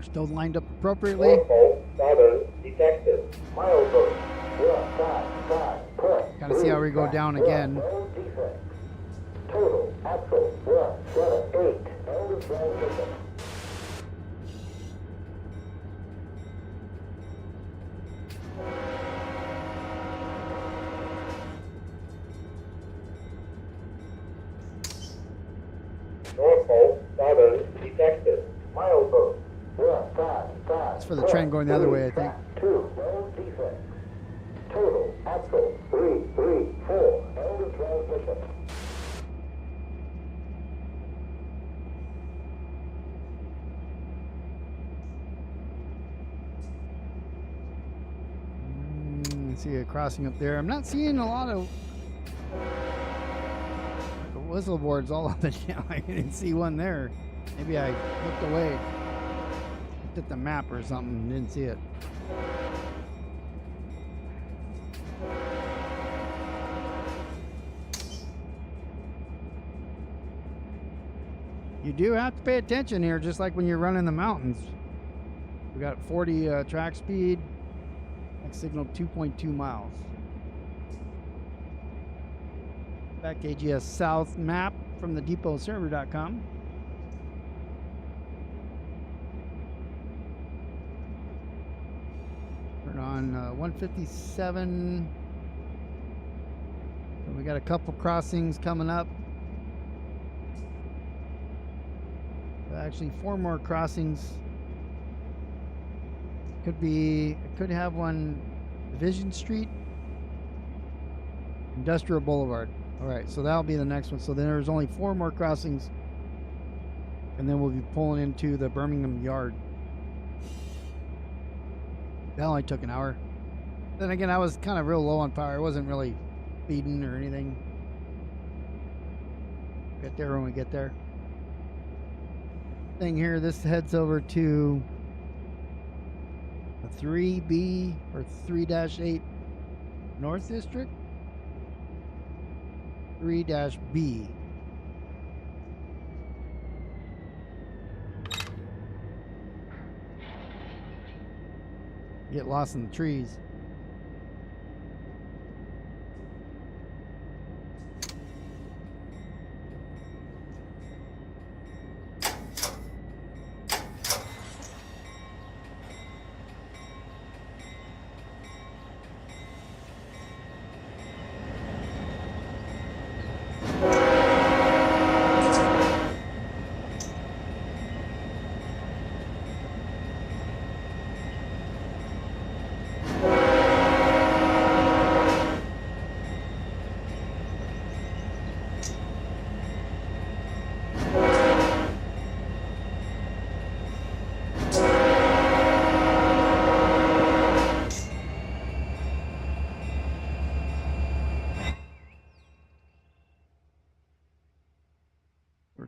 Still lined up appropriately. Norfolk Southern detected. Milepost 155.3. Kind of see how we go down again. No defects. Total axle 178. No transmission. Norfolk Southern detected. Milepost 155. It's for the train going the other way, I think. 2. No defects. Total axle 334. No transmission. I see a crossing up there. I'm not seeing a lot of whistle boards all up and down. I didn't see one there. Maybe I looked away. Looked at the map or something and didn't see it. You do have to pay attention here, just like when you're running the mountains. We got 40 track speed. Next signal 2.2 miles. Back AGS South map from the depotserver.com. Turn on 157. So we We got a couple crossings coming up. Actually, 4 more crossings. Could have one Division Street, Industrial Boulevard. All right, so that'll be the next one. So then there's only 4 more crossings, and then we'll be pulling into the Birmingham Yard. That only took an hour. Then again, I was kind of real low on power. I wasn't really speeding or anything. Get there when we get there. Thing here, this heads over to a 3B or 3-8 North District. 3-B. Get lost in the trees.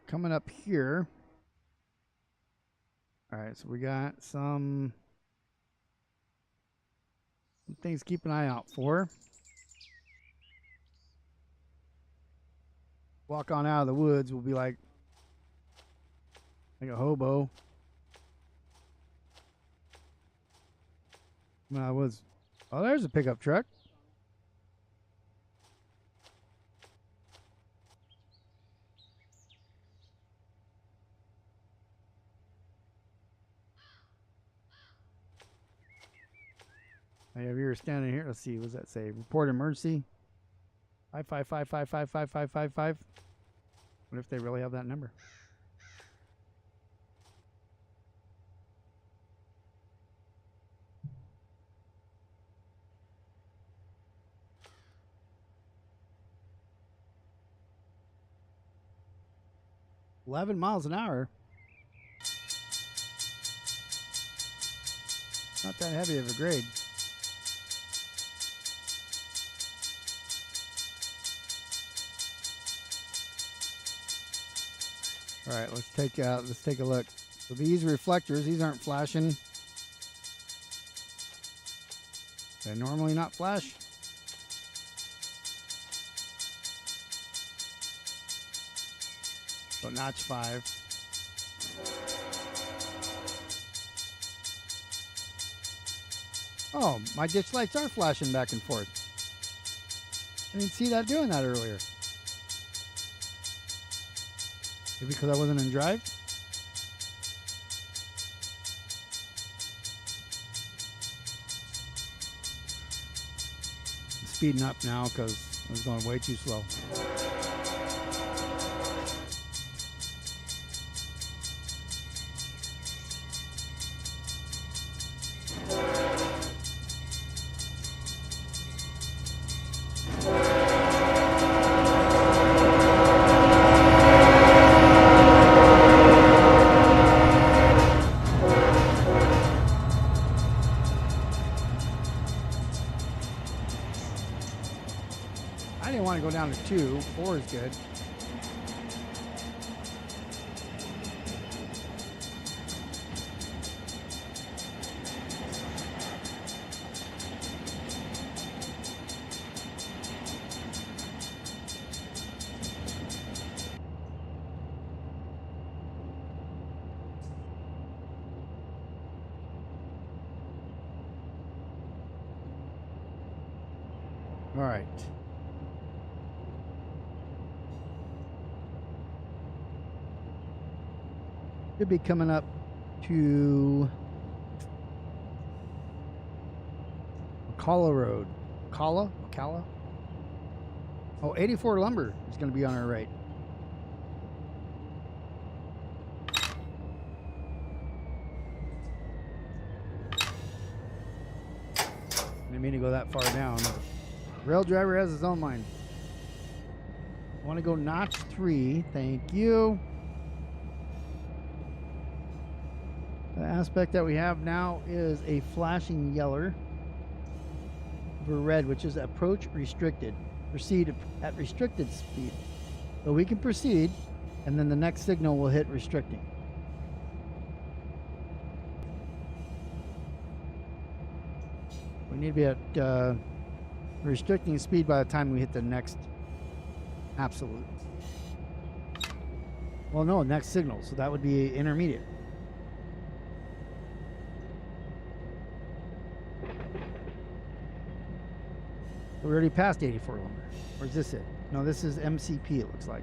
Coming up here. All right, so we got some things to keep an eye out for. Walk on out of the woods, we'll be like a hobo. When I was, oh, there's a pickup truck. I have here standing here. Let's see. What does that say? Report emergency. 555555555. What if they really have that number? $11 miles an hour. Not that heavy of a grade. All right, let's take a look. So these reflectors, these aren't flashing. They normally not flash. So notch 5. Oh, my ditch lights are flashing back and forth. I didn't see that doing that earlier. Maybe because I wasn't in drive? I'm speeding up now because I was going way too slow. I didn't want to go down to 2. 4 is good. All right. Should be coming up to McCalla Road. McCalla? Oh, 84 lumber is going to be on our right. I didn't mean to go that far down. Rail driver has his own mind. I want to go notch 3. Thank you. The aspect that we have now is a flashing yeller over red, which is approach restricted. Proceed at restricted speed. So we can proceed, and then the next signal will hit restricting. We need to be at restricting speed by the time we hit the next absolute. Well, no, next signal. So that would be intermediate. We're already past 84 lumber. Or is this it? No, this is MCP, it looks like.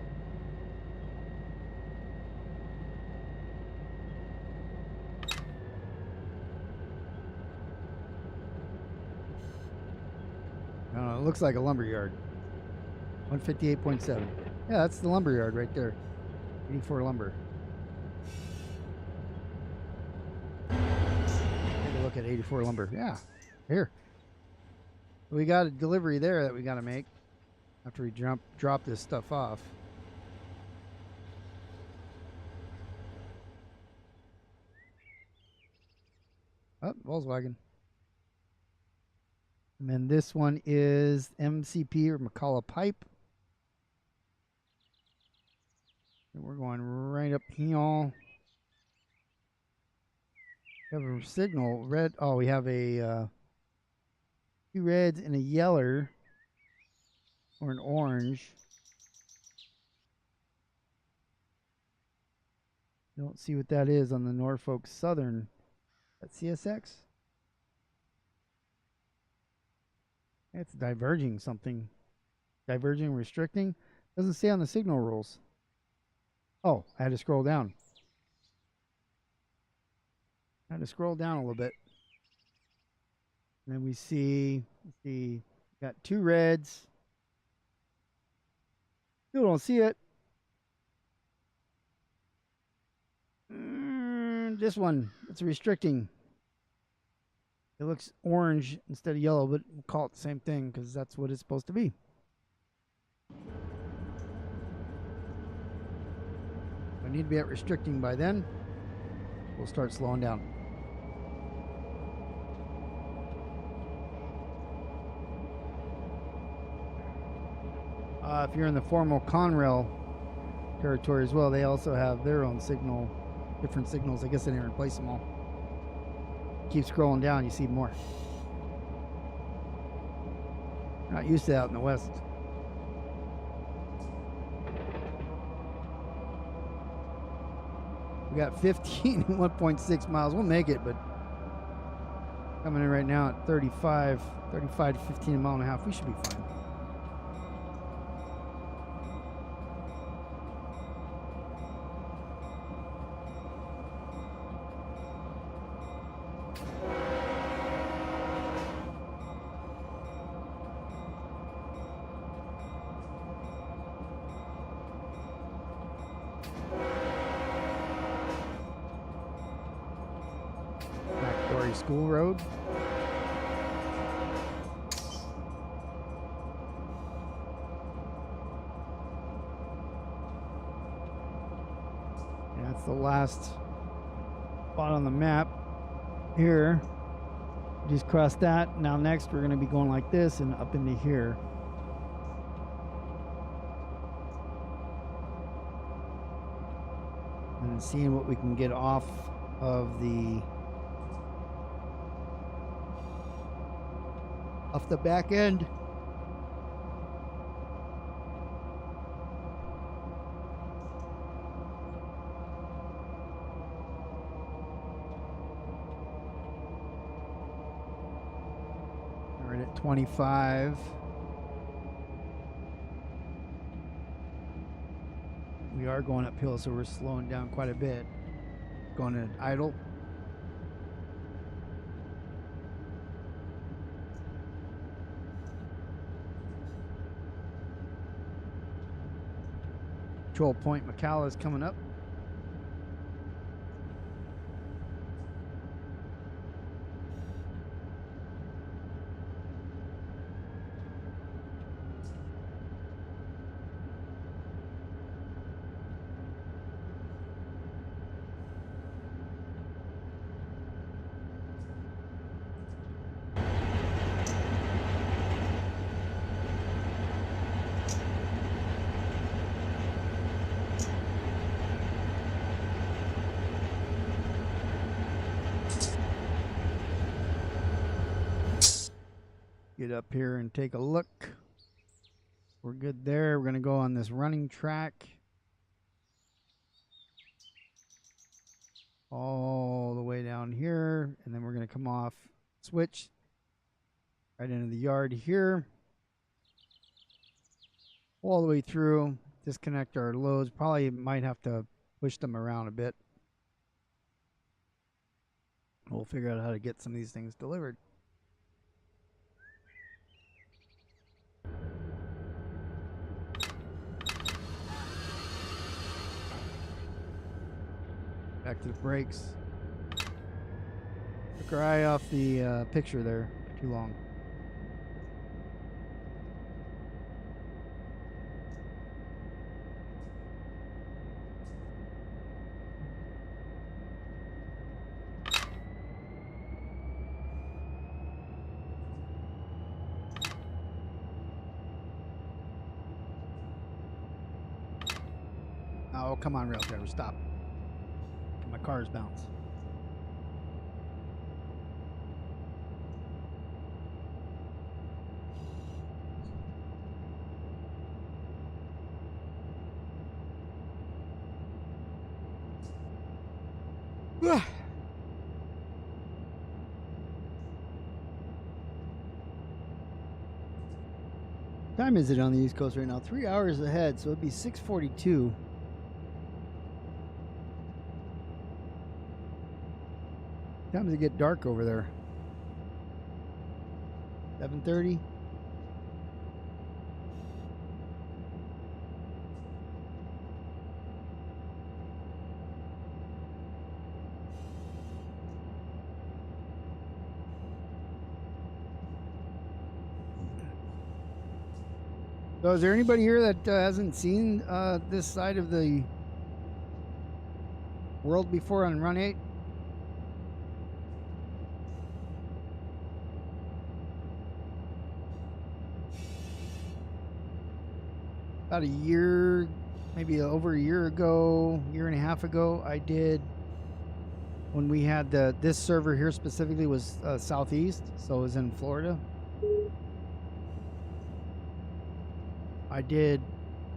No, it looks like a lumber yard. 158.7. Yeah, that's the lumber yard right there. 84 lumber. Take a look at 84 lumber. Yeah, here. We got a delivery there that we got to make after we drop this stuff off. Oh, Volkswagen. And then this one is MCP or McCullough Pipe. And we're going right up here. We have a signal red. Oh, we have a 2 reds and a yeller or an orange. Don't see what that is on the Norfolk Southern. That's CSX. It's diverging something. Diverging, restricting. Doesn't say on the signal rules. Oh, I had to scroll down. I had to scroll down a little bit. And then we see, got 2 reds. Still don't see it. This one, it's restricting. It looks orange instead of yellow, but we'll call it the same thing because that's what it's supposed to be. I need to be at restricting by then. We'll start slowing down. If you're in the formal Conrail territory as well, they also have their own signal, different signals. I guess they didn't replace them all. Keep scrolling down, you see more. Not used to that out in the West. We got 15 and 1.6 miles. We'll make it, but coming in right now at 35 to 15 a mile and a half. We should be fine. School Road. And that's the last spot on the map here. Just cross that. Now next we're going to be going like this and up into here. And seeing what we can get off of the back end. We're at 25. We are going uphill, so we're slowing down quite a bit. Going at idle. Control point Macalla is coming up. Get up here and take a look. We're good there. We're going to go on this running track all the way down here, and then we're going to come off, switch right into the yard here, all the way through, disconnect our loads. Probably might have to push them around a bit. We'll figure out how to get some of these things delivered. Back to the brakes. Took our eye off the picture there too long. Oh, come on, rail driver, stop. My cars bounce. Time is it on the East Coast right now? 3 hours ahead, so it'd be 6:42. Time does it get dark over there? 7:30. So is there anybody here that hasn't seen this side of the world before on Run 8? About a year, maybe over a year ago, year and a half ago, I did, when we had this server here specifically was southeast, so it was in Florida. I did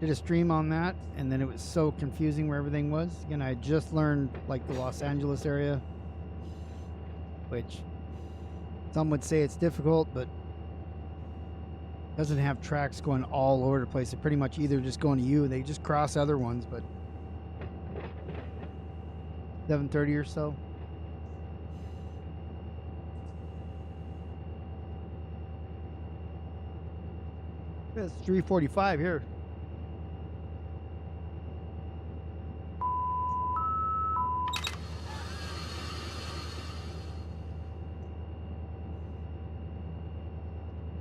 a stream on that, and then it was so confusing where everything was. Again, I just learned like the Los Angeles area, which some would say it's difficult, but doesn't have tracks going all over the place. They pretty much either just going to you, they just cross other ones, but 7:30 or so. It's 3:45 here.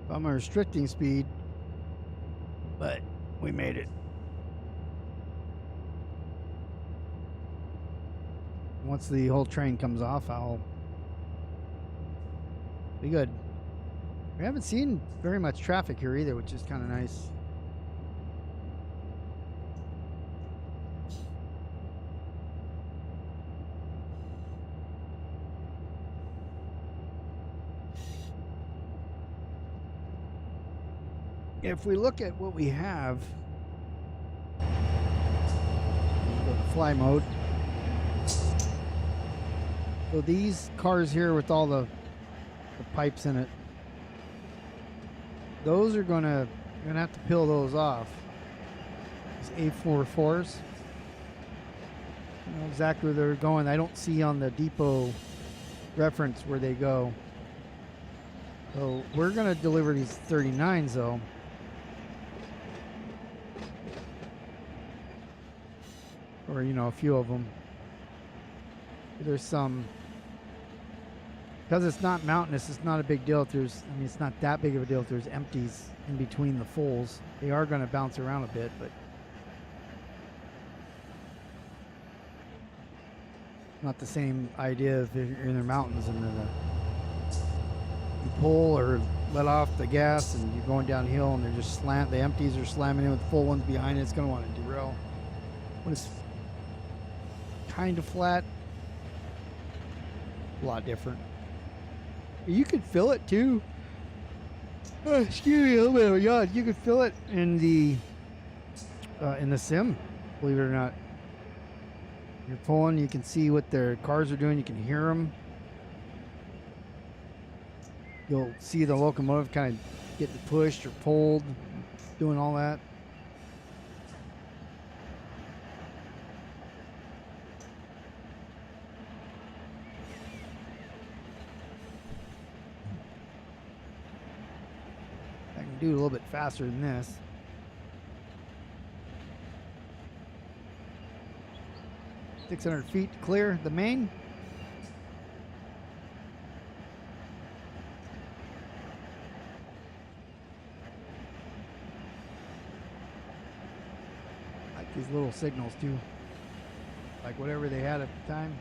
I'm restricting speed, but we made it. Once the whole train comes off, I'll be good. We haven't seen very much traffic here either, which is kind of nice. If we look at what we have, go to fly mode. So these cars here with all the pipes in it, those are you're gonna have to peel those off. These A44s. I don't know exactly where they're going. I don't see on the depot reference where they go. So we're gonna deliver these 39s though. or you know, a few of them. There's some, because it's not mountainous, it's not a big deal if there's, I mean, it's not that big of a deal if there's empties in between the fulls. They are going to bounce around a bit, but not the same idea if you're in the mountains and then you pull or let off the gas and you're going downhill and they're just the empties are slamming in with the full ones behind it. It's going to want to derail. When it's kind of flat, a lot different. You could fill it too. Excuse me, a little bit of a yawn. You could fill it in the sim, believe it or not. You're pulling, you can see what their cars are doing, you can hear them. You'll see the locomotive kind of getting pushed or pulled, doing all that. I can do a little bit faster than this. .600 feet to clear the main. I like these little signals too. Like whatever they had at the time.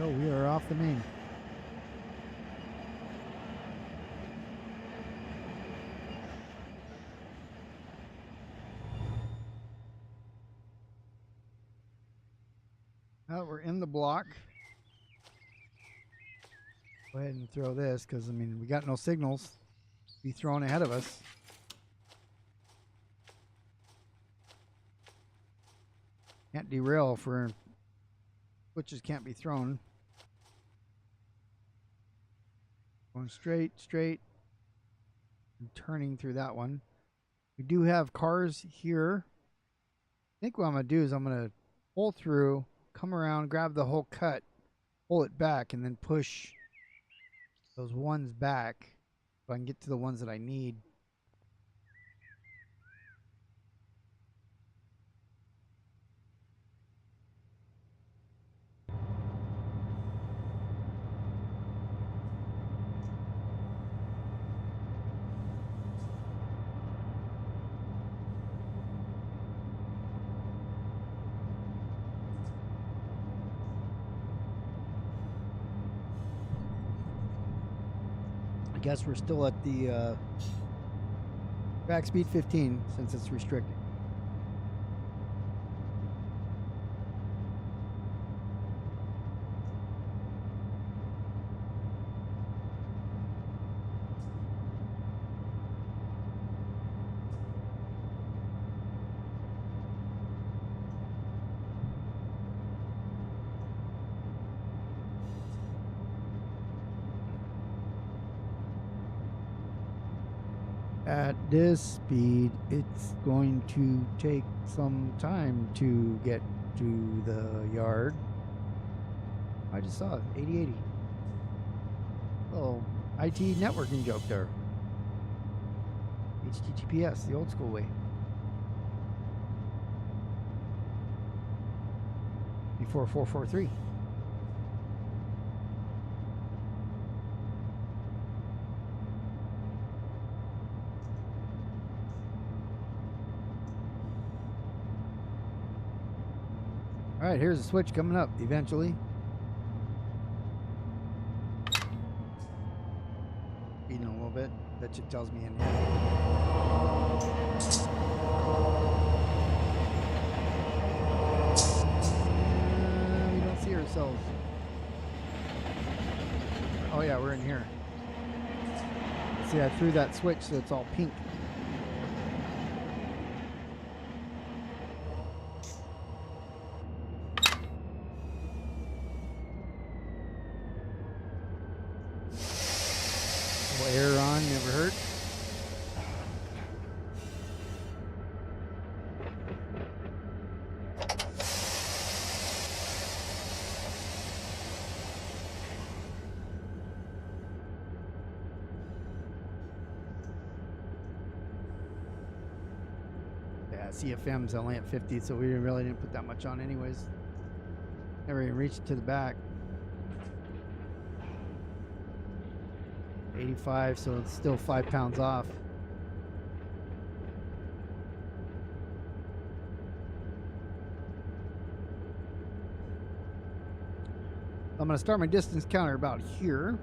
Oh, we are off the main. Well, we're in the block. Go ahead and throw this because, I mean, we got no signals to be thrown ahead of us. Can't derail for switches can't be thrown. Going straight, straight, and turning through that one. We do have cars here. I think what I'm going to do is I'm going to pull through, come around, grab the whole cut, pull it back, and then push those ones back so I can get to the ones that I need. I guess we're still at the track speed 15 since it's restricted. At this speed, it's going to take some time to get to the yard. I just saw it, 8080. Oh, IT networking joke there. HTTPS, the old school way. Before 443. All right, here's a switch coming up eventually. Speeding a little bit. That shit tells me in here. We don't see ourselves. Oh yeah, we're in here. See, I threw that switch so it's all pink. Air on, never hurt. Yeah, CFM's only at 50, so we really didn't put that much on anyways. Never even reached to the back. 85, so it's still 5 pounds off. I'm going to start my distance counter about here.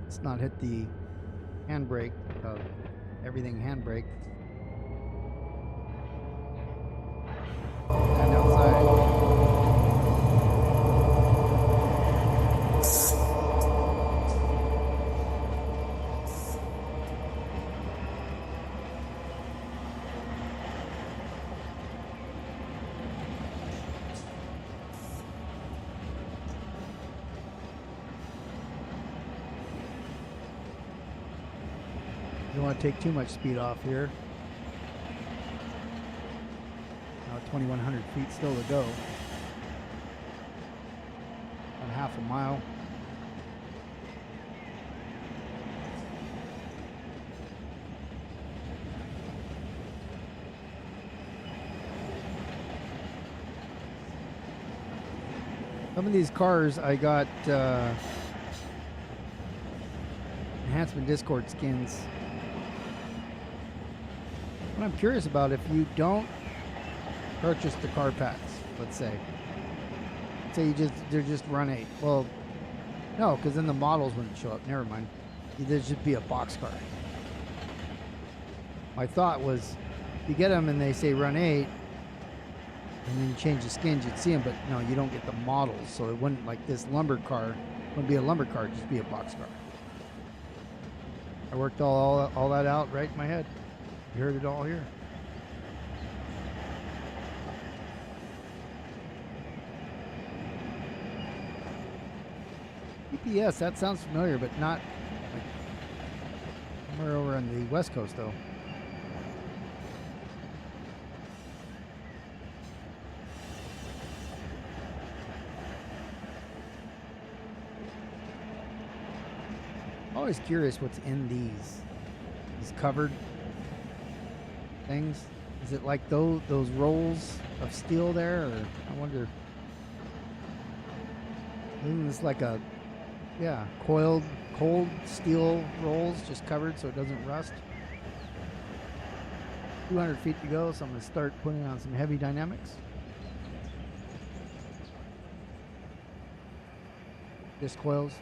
Let's not hit the handbrake, everything handbrake. And outside. You don't want to take too much speed off here. Now 2,100 feet still to go. About half a mile. Some of these cars I got enhancement Discord skins. What I'm curious about, if you don't purchase the car packs, let's say they're just run 8. Well, no, because then the models wouldn't show up. Never mind. There'd just be a box car. My thought was, if you get them and they say run 8, and then you change the skins, you'd see them, but no, you don't get the models, so it wouldn't, like this lumber car wouldn't be a lumber car, it'd just be a box car. I worked all that out right in my head. You heard it all here. EPS, that sounds familiar, but not like somewhere over on the West Coast, though. Always curious what's in these covered things. Is it like those rolls of steel there, or I wonder? Isn't this like a cold steel rolls just covered so it doesn't rust? 200 feet to go, so I'm going to start putting on some heavy dynamics. Disc coils.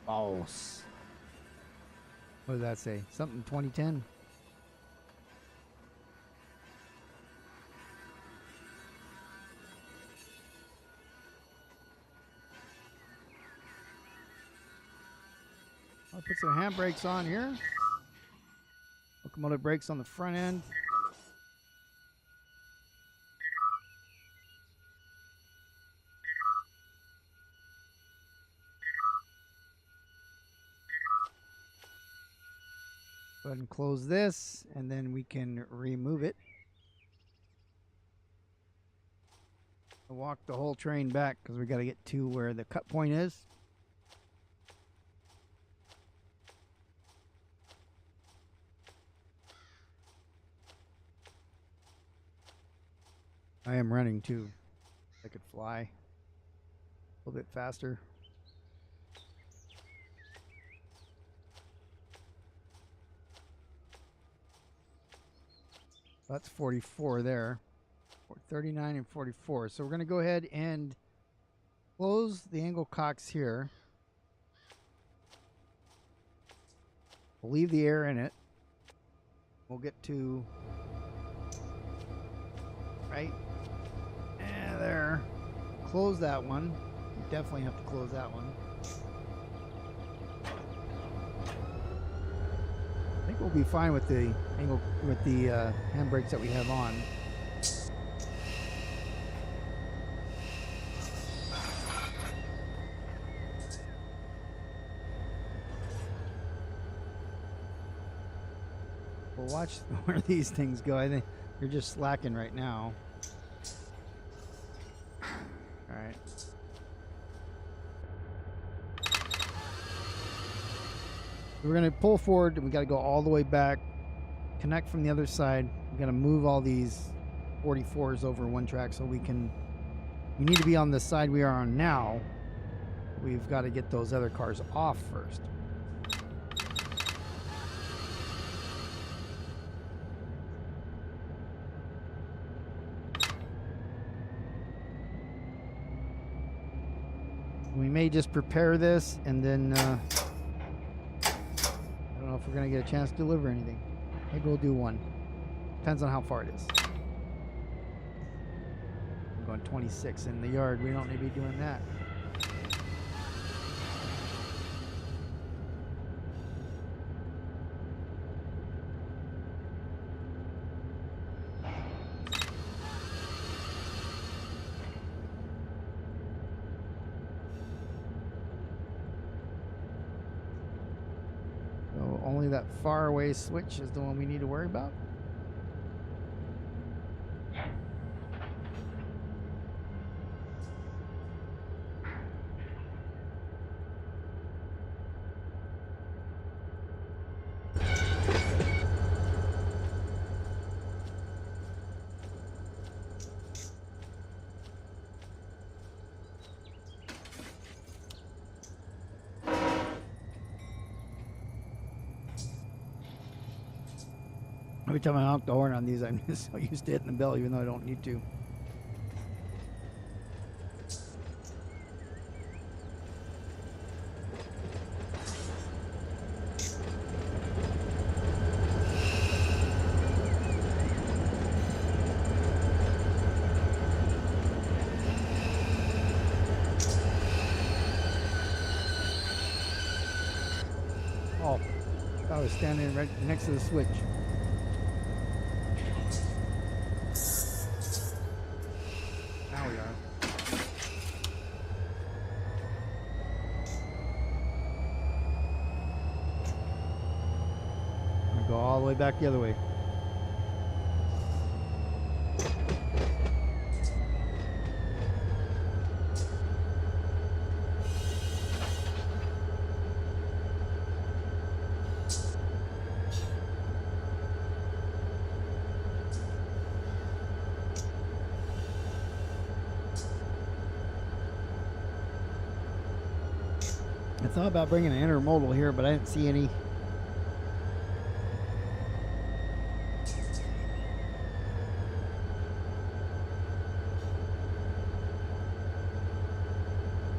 False. What does that say? Something 2010. I'll put some handbrakes on here. Locomotive brakes on the front end. Go ahead and close this, and then we can remove it. I'll walk the whole train back because we got to get to where the cut point is. I am running too. I could fly a little bit faster. That's 44 there. 39 and 44. So we're going to go ahead and close the angle cocks here. We'll leave the air in it. We'll get to right there. Close that one. You definitely have to close that one. I think we'll be fine with the angle, with the handbrakes that we have on. We'll watch where these things go. I think you're just slacking right now. All right. We're going to pull forward. We got to go all the way back, connect from the other side. We got to move all these 44s over one track so we need to be on the side we are on now. We've got to get those other cars off first. We may just prepare this and then I don't know if we're going to get a chance to deliver anything. Maybe we'll do one. Depends on how far it is. I'm going 26 in the yard. We don't need to be doing that. Only that far away switch is the one we need to worry about. Every time I honk the horn on these, I'm just so used to hitting the bell, even though I don't need to. Oh, I was standing right next to the switch. Now we are. I'm gonna go all the way back the other way. I thought about bringing an intermodal here, but I didn't see any.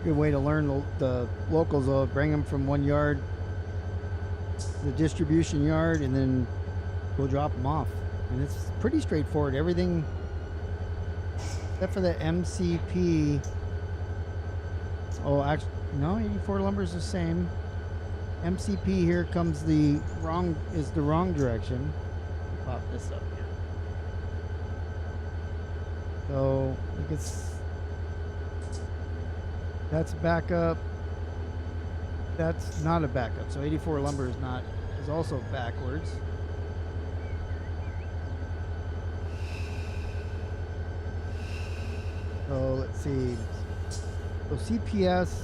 Good way to learn the locals. Will bring them from one yard, the distribution yard, and then go drop them off. And it's pretty straightforward. Everything except for the MCP. Oh, actually. No, 84 lumber is the same. MCP here comes the wrong direction. Pop this up here. So I think that's backup. That's not a backup. So 84 lumber is also backwards. So let's see. So CPS.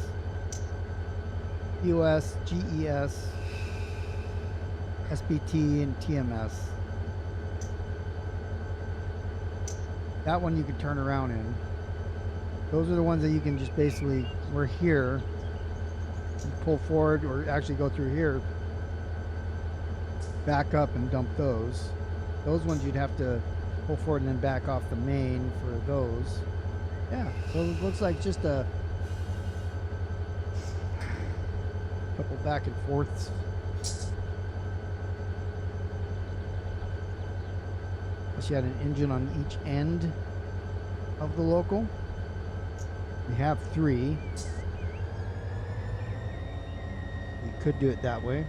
US, GES, SBT, and TMS. That one you can turn around in. Those are the ones that you can just basically, we're here, and pull forward, or actually go through here, back up and dump those. Those ones you'd have to pull forward and then back off the main for those. Yeah, so it looks like just a couple back and forths. Unless you had an engine on each end of the local. We have 3. You could do it that way.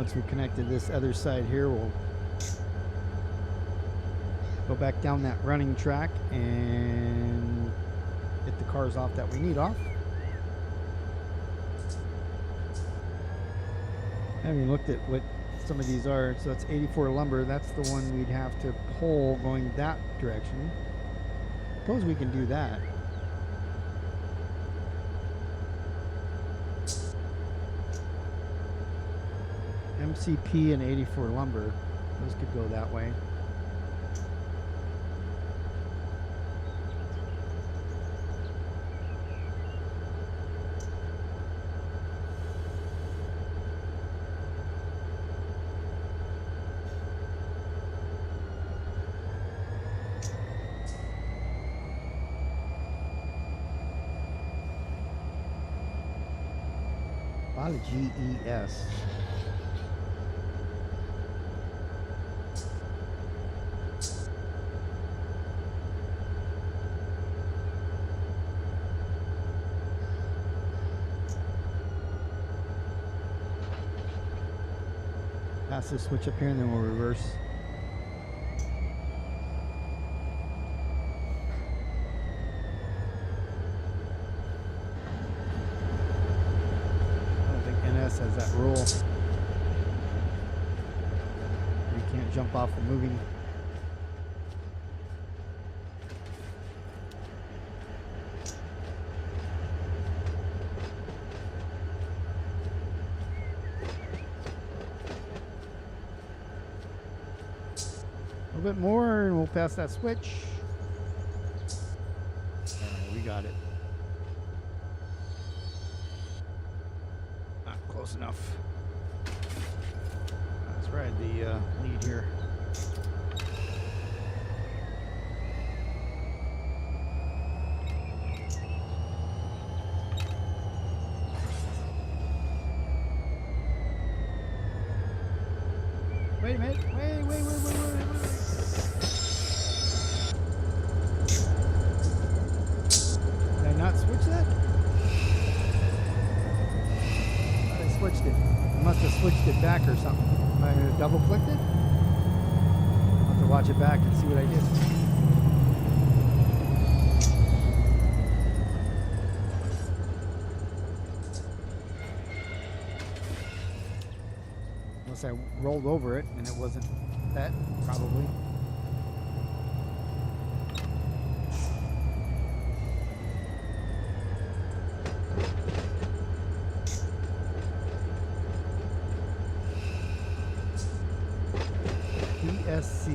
Once we connect to this other side here, we'll go back down that running track and get the cars off that we need off. I haven't even looked at what some of these are. So that's 84 lumber. That's the one we'd have to pull going that direction. Suppose we can do that. MCP and 84 lumber. Those could go that way. A lot of GES. Pass this switch up here and then we'll reverse. Has that rule. You can't jump off the moving. A little bit more and we'll pass that switch. Alright, we got it. Close enough. Let's ride the lead here. Wait a minute. Wait. Did I not switch that? Switched it. I must have switched it back or something. Am I going to double clicked it? I'll have to watch it back and see what I did. Unless I rolled over it and it wasn't that, probably. PSC.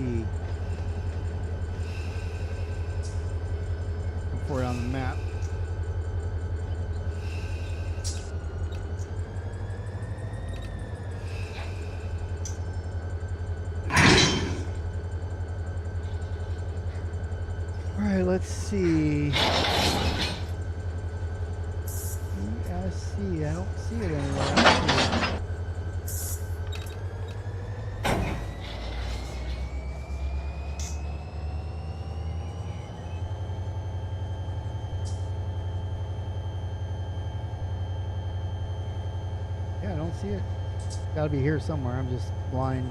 Look for it on the map. All right, let's see. PSC. I don't see it anywhere. See it. Gotta be here somewhere. I'm just blind.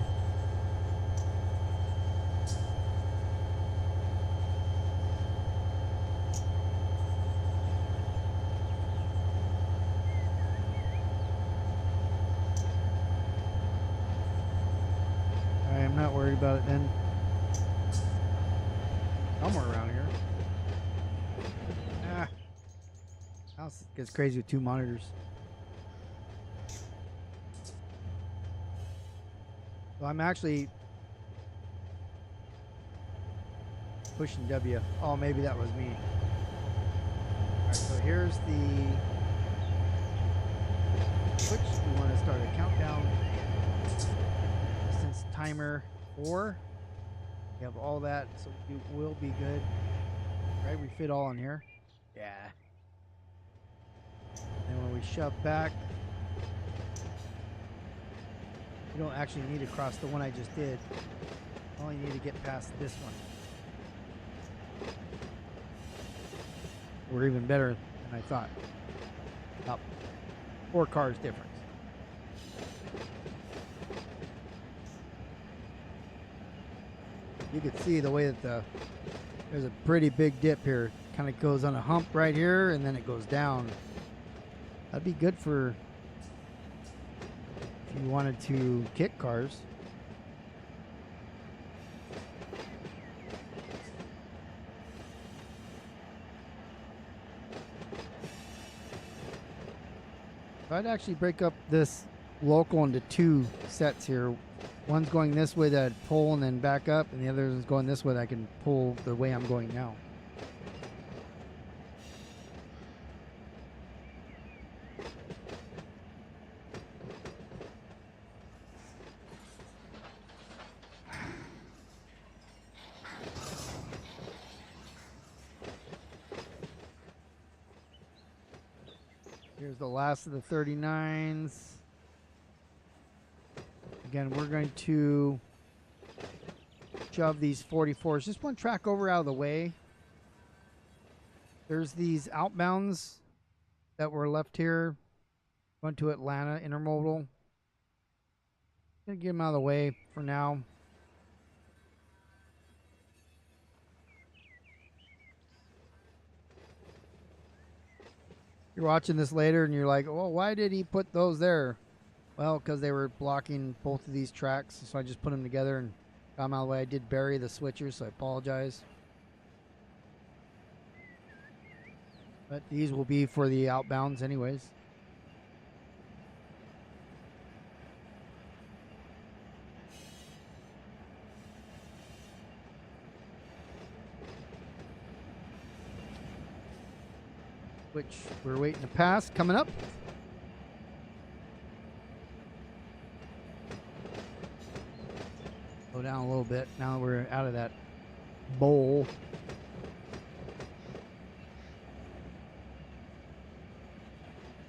I am not worried about it then. Somewhere around here. House gets crazy with 2 monitors. So I'm actually pushing W. Oh, maybe that was me. Alright, so here's the switch. We want to start a countdown. Distance timer 4. We have all that, so it will be good. Right, we fit all in here. Yeah. And when we shove back, you don't actually need to cross the one I just did. You only need to get past this one. We're even better than I thought. About 4 cars difference. You could see the way that there's a pretty big dip here. Kind of goes on a hump right here, and then it goes down. That'd be good for if you wanted to kick cars. I'd actually break up this local into two sets here. One's going this way that I'd pull and then back up, and the other is going this way that I can pull the way I'm going now. Here's the last of the 39s. Again, we're going to shove these 44s just one track over out of the way. There's these outbounds that were left here. Going to Atlanta Intermodal. Gonna get them out of the way for now. You're watching this later and you're like, well, why did he put those there? Well, because they were blocking both of these tracks, so I just put them together and got them out of the way. I did bury the switchers, so I apologize. But these will be for the outbounds anyways. Which we're waiting to pass, coming up. Slow down a little bit. Now we're out of that bowl.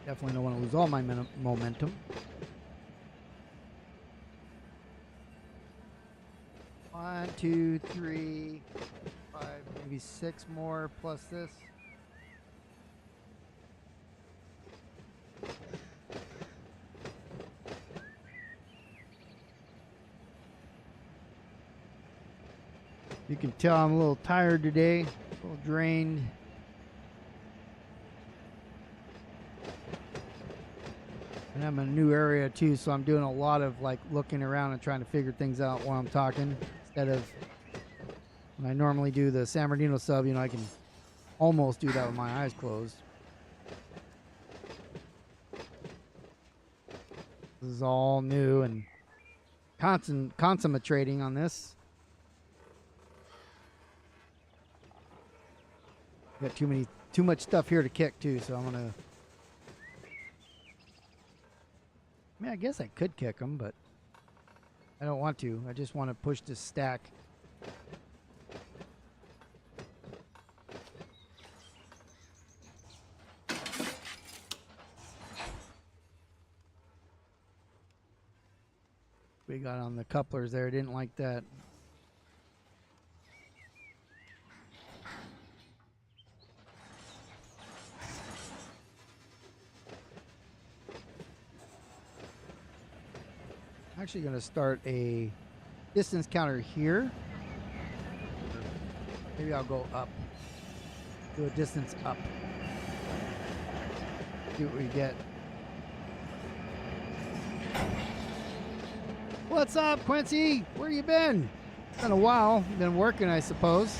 Definitely don't want to lose all my momentum. One, two, three, 5, maybe 6 more plus this. You can tell I'm a little tired today, a little drained. And I'm in a new area too, so I'm doing a lot of like looking around and trying to figure things out while I'm talking. Instead of when I normally do the San Bernardino sub, you know, I can almost do that with my eyes closed. This is all new and concentrating on this. Got too much stuff here to kick too, so I'm gonna. I mean, I guess I could kick them, but I don't want to. I just want to push this stack. We got on the couplers there. Didn't like that. Actually going to start a distance counter here. Maybe I'll go up. Do a distance up. See what we get. What's up, Quincy? Where you been? It's been a while. You've been working, I suppose.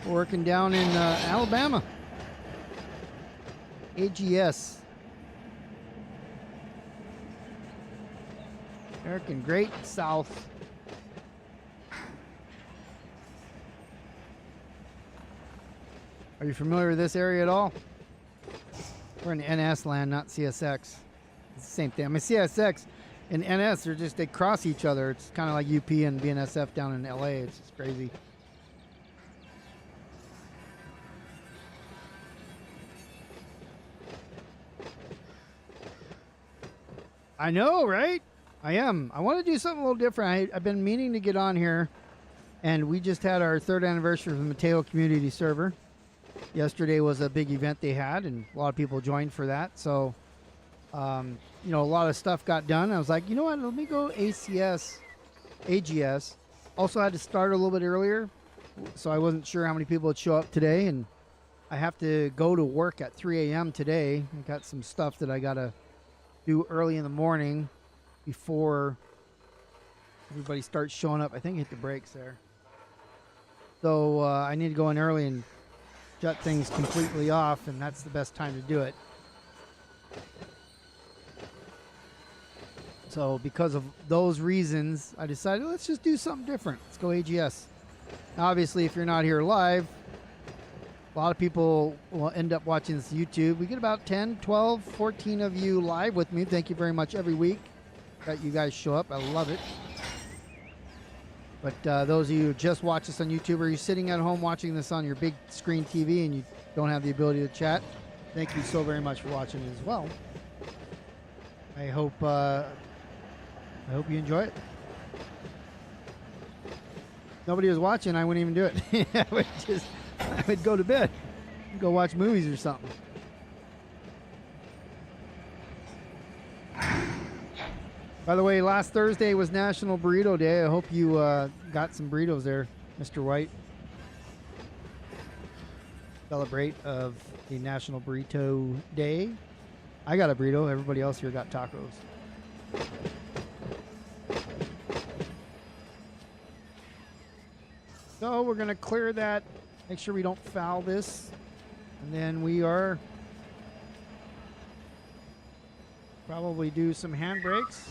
Working down in Alabama. AGS. American Great South. Are you familiar with this area at all? We're in NS land, not CSX. It's the same thing. I mean, CSX and NS, they cross each other. It's kind of like UP and BNSF down in LA. It's just crazy. I know, right? I am. I want to do something a little different. I've been meaning to get on here, and we just had our 3rd anniversary of the Mateo Community Server. Yesterday was a big event they had, and a lot of people joined for that. So You know, a lot of stuff got done. I was like, you know what? Let me go AGS. Also had to start a little bit earlier, so I wasn't sure how many people would show up today, and I have to go to work at 3 a.m. today. I got some stuff that I gotta do early in the morning before everybody starts showing up. I think I hit the brakes there. So I need to go in early and shut things completely off, and that's the best time to do it. So because of those reasons, I decided let's just do something different. Let's go AGS. Now, obviously, if you're not here live, a lot of people will end up watching this YouTube. We get about 10, 12, 14 of you live with me. Thank you very much every week that you guys show up. I love it. But those of you who just watch us on YouTube, or you're sitting at home watching this on your big screen TV and you don't have the ability to chat, thank you so very much for watching it as well. I hope you enjoy it. Nobody was watching, I wouldn't even do it. I would go to bed, go watch movies or something. By the way, last Thursday was National Burrito Day. I hope you got some burritos there, Mr. White. Celebrate of the National Burrito Day. I got a burrito. Everybody else here got tacos. So we're going to clear that. Make sure we don't foul this. And then we are probably do some handbrakes.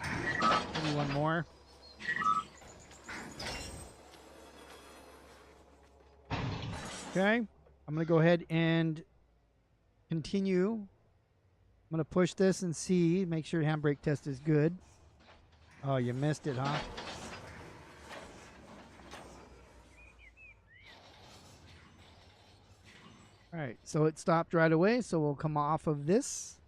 Maybe one more. Okay. I'm going to go ahead and continue. I'm going to push this and see. Make sure the handbrake test is good. Oh, you missed it, huh? All right, so it stopped right away, so we'll come off of this.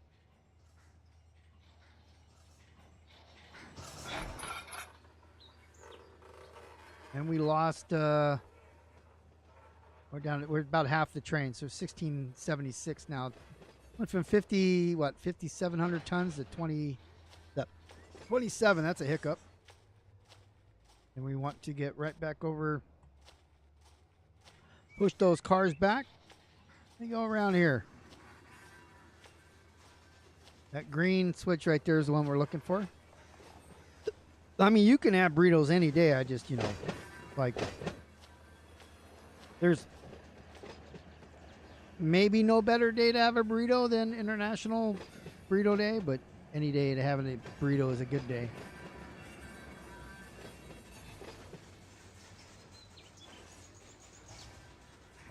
And we lost, we're about half the train, so 1676 now. Went from 5,700 tons to 27, that's a hiccup. And we want to get right back over, push those cars back. Let me go around here. That green switch right there is the one we're looking for. I mean, you can have burritos any day. I just, you know, like, there's maybe no better day to have a burrito than International Burrito Day, but any day to have a burrito is a good day.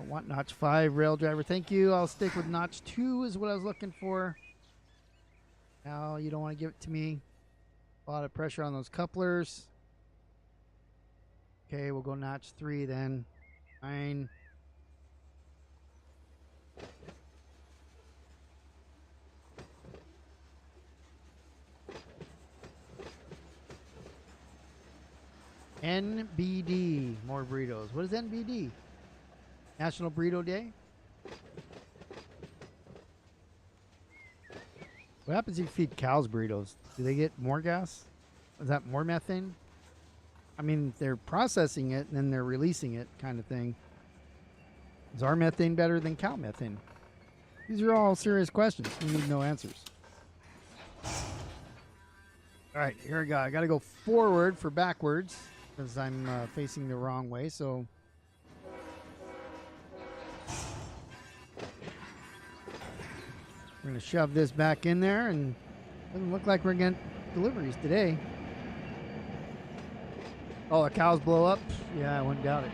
I want notch 5 rail driver. Thank you. I'll stick with notch 2 is what I was looking for. Now you don't want to give it to me. A lot of pressure on those couplers. Okay, we'll go notch 3 then. 9. NBD, more burritos. What is NBD? National Burrito Day? What happens if you feed cows burritos? Do they get more gas? Is that more methane? I mean, they're processing it and then they're releasing it, kind of thing. Is our methane better than cow methane? These are all serious questions. We need no answers. All right, here we go. I got to go forward for backwards because I'm facing the wrong way. So we're going to shove this back in there, and it doesn't look like we're getting deliveries today. Oh, the cows blow up? Yeah, I wouldn't doubt it.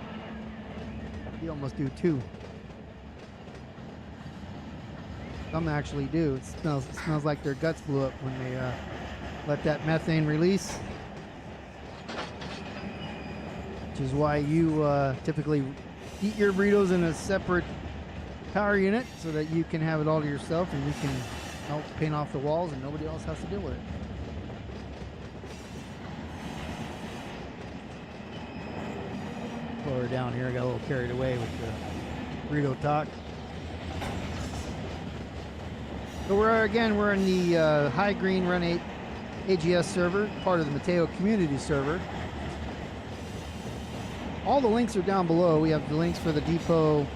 You almost do too. Some actually do. It smells like their guts blew up when they let that methane release. Which is why you typically eat your burritos in a separate power unit so that you can have it all to yourself and you can melt the paint off the walls and nobody else has to deal with it. Lower down here, I got a little carried away with the burrito talk. So we're in the High Green Run8 AGS server, part of the Mateo community server. All the links are down below. We have the links for the depot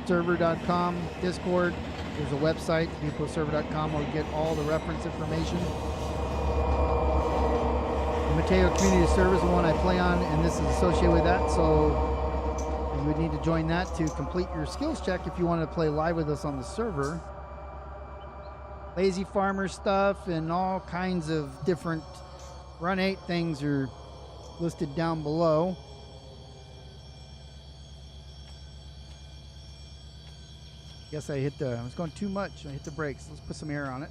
server.com Discord. There's a website, depotserver.com, where you get all the reference information. The Mateo community server is the one I play on, and this is associated with that, so you would need to join that to complete your skills check if you want to play live with us on the server. Lazy farmer stuff and all kinds of different Run8 things are listed down below. Guess I was going too much. I hit the brakes. Let's put some air on it.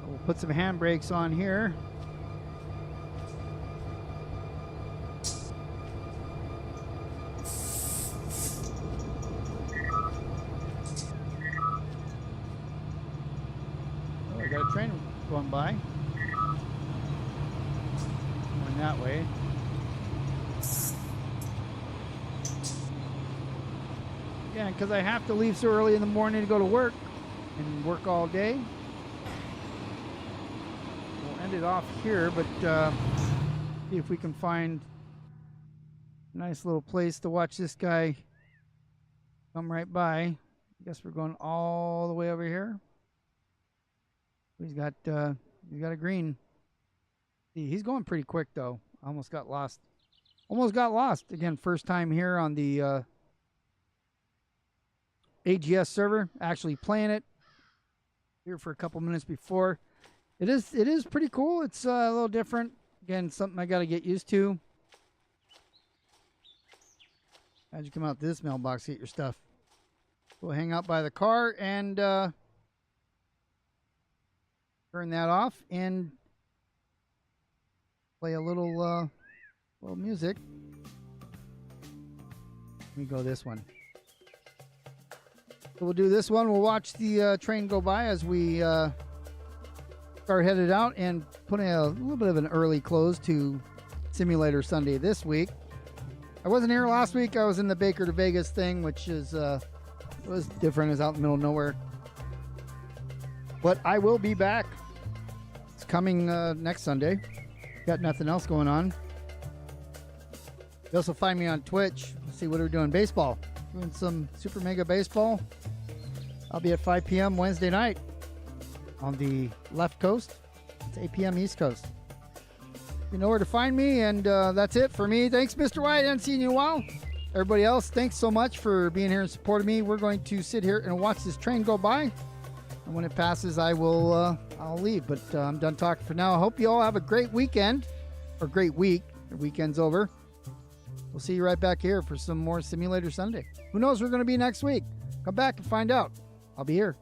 We'll put some handbrakes on here. Oh, I got a train going by. Going that way. Yeah, because I have to leave so early in the morning to go to work and work all day. We'll end it off here, but see if we can find a nice little place to watch this guy come right by. I guess we're going all the way over here. He's got a green. See, he's going pretty quick though. Almost got lost. Almost got lost again. First time here on the AGS server, actually playing it here for a couple minutes before. It is pretty cool. It's a little different. Again, something I got to get used to. How'd you come out to this mailbox to get your stuff? We'll hang out by the car and turn that off and play a little music. Let me go this one. So we'll do this one. We'll watch the train go by as we start headed out and put a little bit of an early close to Simulator Sunday this week. I wasn't here last week. I was in the Baker to Vegas thing, which is it was different. It was out in the middle of nowhere. But I will be back. It's coming next Sunday. Got nothing else going on. You also find me on Twitch. Let's see what we're doing. Baseball. Doing some Super Mega Baseball. I'll be at 5 p.m. Wednesday night on the left coast. It's 8 p.m. East Coast. You know where to find me, and that's it for me. Thanks, Mr. White. I haven't seen you in a while. Everybody else, thanks so much for being here and supporting me. We're going to sit here and watch this train go by. And when it passes, I'll leave. But I'm done talking for now. I hope you all have a great weekend, or great week. The weekend's over. We'll see you right back here for some more Simulator Sunday. Who knows where we're going to be next week? Come back and find out. I'll be here.